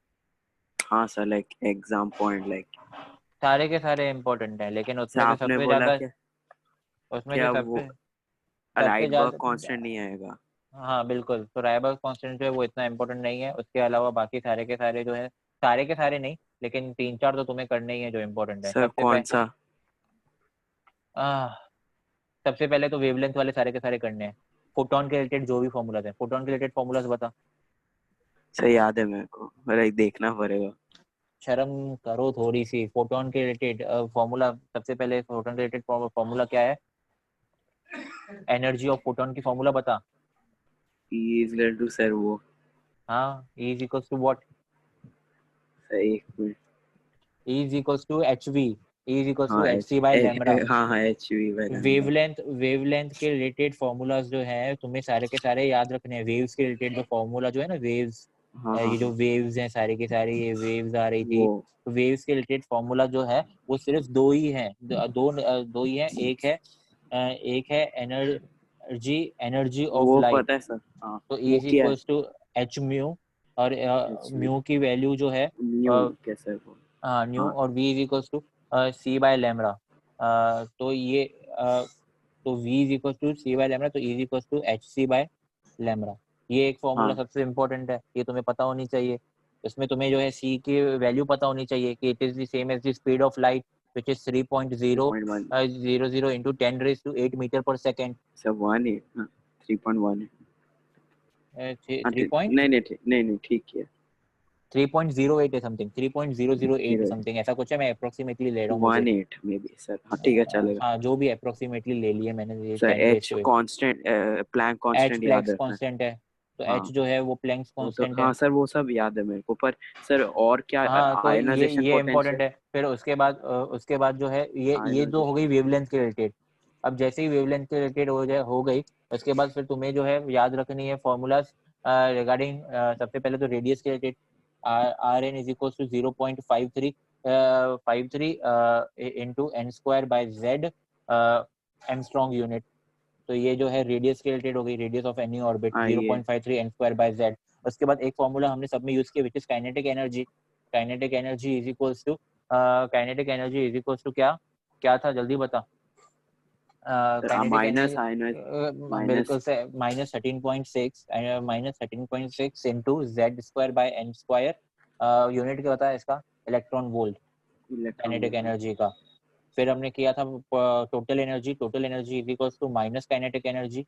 हाँ sir, like exam point, like सारे के सारे इम्पोर्टेंट है, लेकिन उसमें से आपने सबसे बोला ज्यादा, क्या उसमें से क्या वो सबसे राइडबर्ग ज्यादा, कांस्टेंट नहीं आएगा? हाँ बिल्कुल। तो रायबर्ग कांस्टेंट जो है वो इतना इम्पोर्टेंट नहीं है, उसके अलावा बाकी सारे के सारे जो है, सारे के सारे नहीं, लेकिन 3-4 तो तुम्हें करने ही है जो इम्पोर्टेंट है। सर कौन सा? सबसे पहले तो वेवलेंथ वाले सारे के सारे करने हैं। फोटोन के रिलेटेड जो भी फॉर्मूलाज हैं, फोटोन के रिलेटेड फॉर्मूलाज बता। सर याद है मेरे को, लाइक देखना पड़ेगा। शर्म करो थोड़ी सी। फोटोन के रिलेटेड फॉर्मूला, सबसे पहले फोटोन के रिलेटेड फॉर्मूला क्या है? एनर्जी ऑफ फोटोन की फॉर्मूला बता। E is equal to sir वो, हाँ, E is equals to what? Sir एक minute. E is equals to HV, E is equals हाँ to HC by lambda। हाँ HV by lambda। वेवलेंथ के related formulas जो है तुम्हें सारे के सारे याद रखने हैं। वेव्स के रिलेटेड जो फॉर्मूला जो है ना, वेव्स, हाँ ये जो हाँ वेव्स हैं सारी की सारी, ये वेव्स आ रही थी, वो वेव्स के रिलेटेड फॉर्मूला जो है वो सिर्फ दो ही हैं, दो ही हैं। एक है एनर्जी ऑफ वो लाइट, पता है सर। हाँ तो E वो is क्या है? equals to h म्यू, और HV म्यू की वैल्यू जो है न्यू कैसे है वो? न्यू, हाँ और V is equals to C by lambda। तो ये तो V is equals to C by lambda, तो E is equals to HC by lambda। ये एक फॉर्मूला हाँ सबसे इम्पोर्टेंट है, ये तुम्हें पता होनी चाहिए। इसमें तुम्हें जो है C की वैल्यू पता होनी चाहिए कि it is the same as the speed of light, which is 3.000 into 10 raised to 8 meter per second। Sir 1 हाँ 3.1 हाँ 3 point नहीं ठीक है। 3.08 है समथिंग, 3.008 समथिंग ऐसा कुछ है, मैं अप्रोक्सीमेटली ले रहा हूँ मुझे। 18 मे बी सर। हाँ ठीक है चलेगा। हाँ जो भी अप्रोक्सीमेटली ले लिए मैंने, ये sir 10 H constant, Planck constant याद प्लैंक्स है? कांस्टेंट है, तो हाँ H जो है वो प्लैंक्स वो तो कांस्टेंट है। हाँ सर वो सब याद है मेरे को, पर सर और क्या? हाँ तो आयनाइजेशन ये इम्पोर्टेंट पोटेंशियल। है। फिर उसके बाद जो है ये जो हो गई वेवलेंथ के रिलेटेड। अब जैसे ही वेवलेंथ के रिलेटेड हो गई, उसके बाद फिर तुम्हें जो है याद रखनी है फॉर्मूलाज रिगार्डिंग, सबसे पहले तो रेडियस के related. Rn is equals to 0.53 into n square by z angstrom unit. तो ये जो है रेडियस के रिलेटेड हो गई, radius of any orbit 0.53 n square by z। उसके बाद एक फॉर्मूला हमने सब में यूज किया, which is kinetic energy. Kinetic energy is equals to क्या था, जल्दी बता। काइनेटिक एनर्जी बिल्कुल से -13.6 into z square by n square. Unit क्या होता है इसका? इलेक्ट्रॉन वोल्ट, काइनेटिक एनर्जी का। फिर हमने किया था total energy is equals to minus kinetic energy.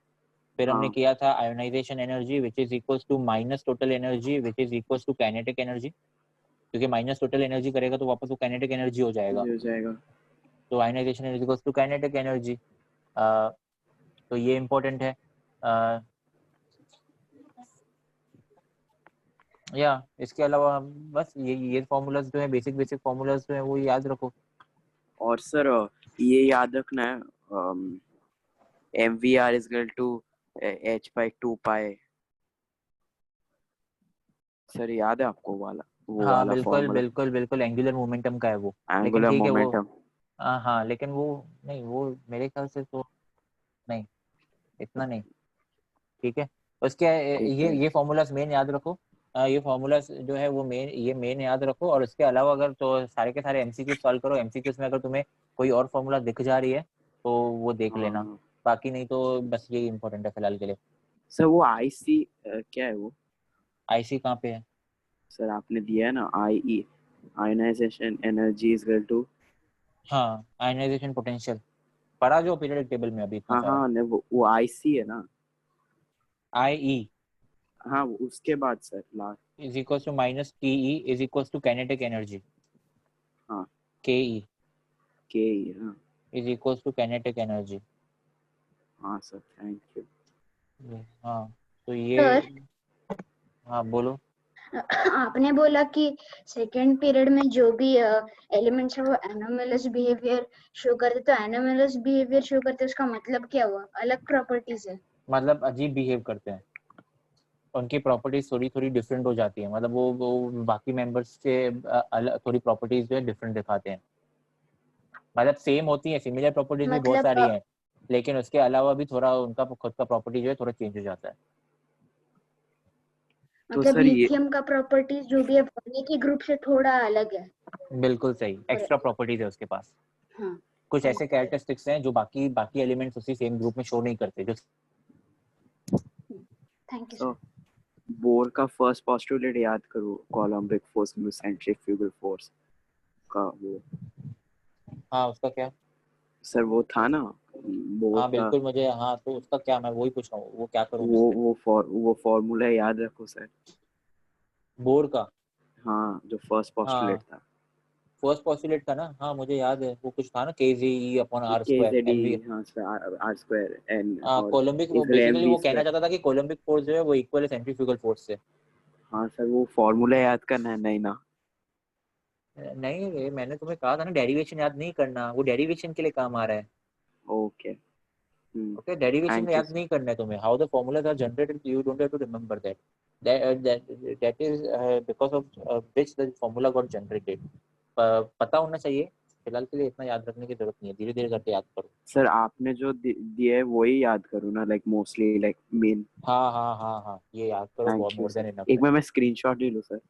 फिर हमने किया था ionization energy which is equals to minus total energy which is equals to kinetic energy, क्योंकि माइनस टोटल एनर्जी करेगा तो वापस वो काइनेटिक एनर्जी हो जाएगा। तो ionization is equals to kinetic energy. तो ये इम्पोर्टेंट है। या इसके अलावा बस ये फॉर्मूलाज जो है, बेसिक फॉर्मूलाज जो है वो याद रखो। और सर ये याद रखना है MVR is equal to H by 2 pi। Sir याद है आपको वो हाँ वाला बिल्कुल फॉर्मूला? बिल्कुल बिल्कुल, एंगुलर मोमेंटम का है वो। लेकिन एंगुलर ठीक है वो, मोमेंटम। हाँ लेकिन वो नहीं, वो मेरे ख्याल से तो नहीं, इतना नहीं। ठीक है, उसके ठीक ये है ये फॉर्मूलाज मेन याद रखो। ये फॉर्मूलाज जो है वो मेन याद रखो। और उसके अलावा अगर तो सारे के सारे MCQ सॉल्व करो। MCQs में अगर तुम्हें कोई और फॉर्मूला दिख जा रही है तो वो देख लेना। हाँ। बाकी नहीं तो बस यही इंपॉर्टेंट है फिलहाल के लिए। सर वो IC क्या है वो? IC कहाँ पे है? सर आपने दिया है ना IE, ionization energy is equal to. हाँ, आयनाइजेशन पोटेंशियल पढ़ा जो पीरियोडिक टेबल में अभी इतना हाँ सारा। हाँ नहीं, वो IC है ना? IE हाँ उसके बाद sir last. is equals to minus TE is equals to kinetic energy। हाँ KE हाँ is equals to kinetic energy। हाँ सर थैंक यू। हाँ तो ये, सर हाँ बोलो। आपने बोला कि सेकेंड पीरियड में जो भी एलिमेंट्स है वो एनोमलस बिहेवियर शो करते, तो एनोमलस बिहेवियर शो करते उसका मतलब क्या हुआ? अलग प्रॉपर्टीज है? मतलब अजीब बिहेव करते हैं, उनकी प्रॉपर्टीज थोड़ी थोड़ी डिफरेंट हो जाती है। मतलब वो बाकी मेंबर्स से अलग थोड़ी प्रॉपर्टीज जो है डिफरेंट दिखाते हैं। मतलब सेम होती है, सिमिलर प्रॉपर्टीज भी बहुत मतलब सारी हैं, लेकिन उसके अलावा भी थोड़ा उनका खुद का प्रॉपर्टी जो है थोड़ा चेंज हो जाता है। तो मतलब सर ये लिथियम का प्रॉपर्टीज जो भी है पानी के ग्रुप से थोड़ा अलग है। बिल्कुल सही, एक्स्ट्रा प्रॉपर्टीज है उसके पास। हाँ कुछ ऐसे कैरेक्टरिस्टिक्स हैं जो बाकी एलिमेंट्स उसी सेम ग्रुप में शो नहीं करते। जो थैंक यू सर बोर का फर्स्ट पोस्टुलेट याद करो, कोलम्बिक फोर्स सेंट्रीफ्यूगल फोर्स का वो। हाँ उसका क्या? सर वो था ना बोर हाँ का, बिल्कुल मुझे, हाँ तो उसका क्या, मैं वही पूछ रहा हूँ, वो क्या करूँ उससे? वो फॉर्मूला याद रखो सर। बोर का? हाँ जो फर्स्ट पोस्टुलेट हाँ था। फर्स्ट पॉस्टुलेट था ना, हाँ मुझे याद है। वो कुछ था ना KZE upon R square KZE MV। हाँ सर R स्क्वायर N और कोलम्बिक, वो इक्वल बेसिकली MV वो कहना स्क्वायर। चाहता था कि कोलम्बिक फोर्स जो है वो इक्वल है सेंट्रीफ्यूगल फोर्स से। हाँ सर वो फॉर्मूला याद करना है नहीं ना? नहीं रे, मैंने तुम्हें कहा था ना डेरिवेशन याद नहीं करना, वो डेरिवेशन के लिए काम आ रहा है। Okay okay, derivation thank you याद नहीं करना है तुम्हें। How the formulas are generated, you don't have to remember that. that is because of which the formula got generated। पता होना चाहिए। फिलहाल के लिए इतना याद रखने की जरूरत नहीं है, धीरे धीरे करके याद करो। सर आपने जो दिया है वही याद करो ना, लाइक मोस्टली लाइक मेन। हाँ ये याद करो, थैंक बहुत you more than sir. Enough एक है। मैं स्क्रीनशॉट ले लूँ सर?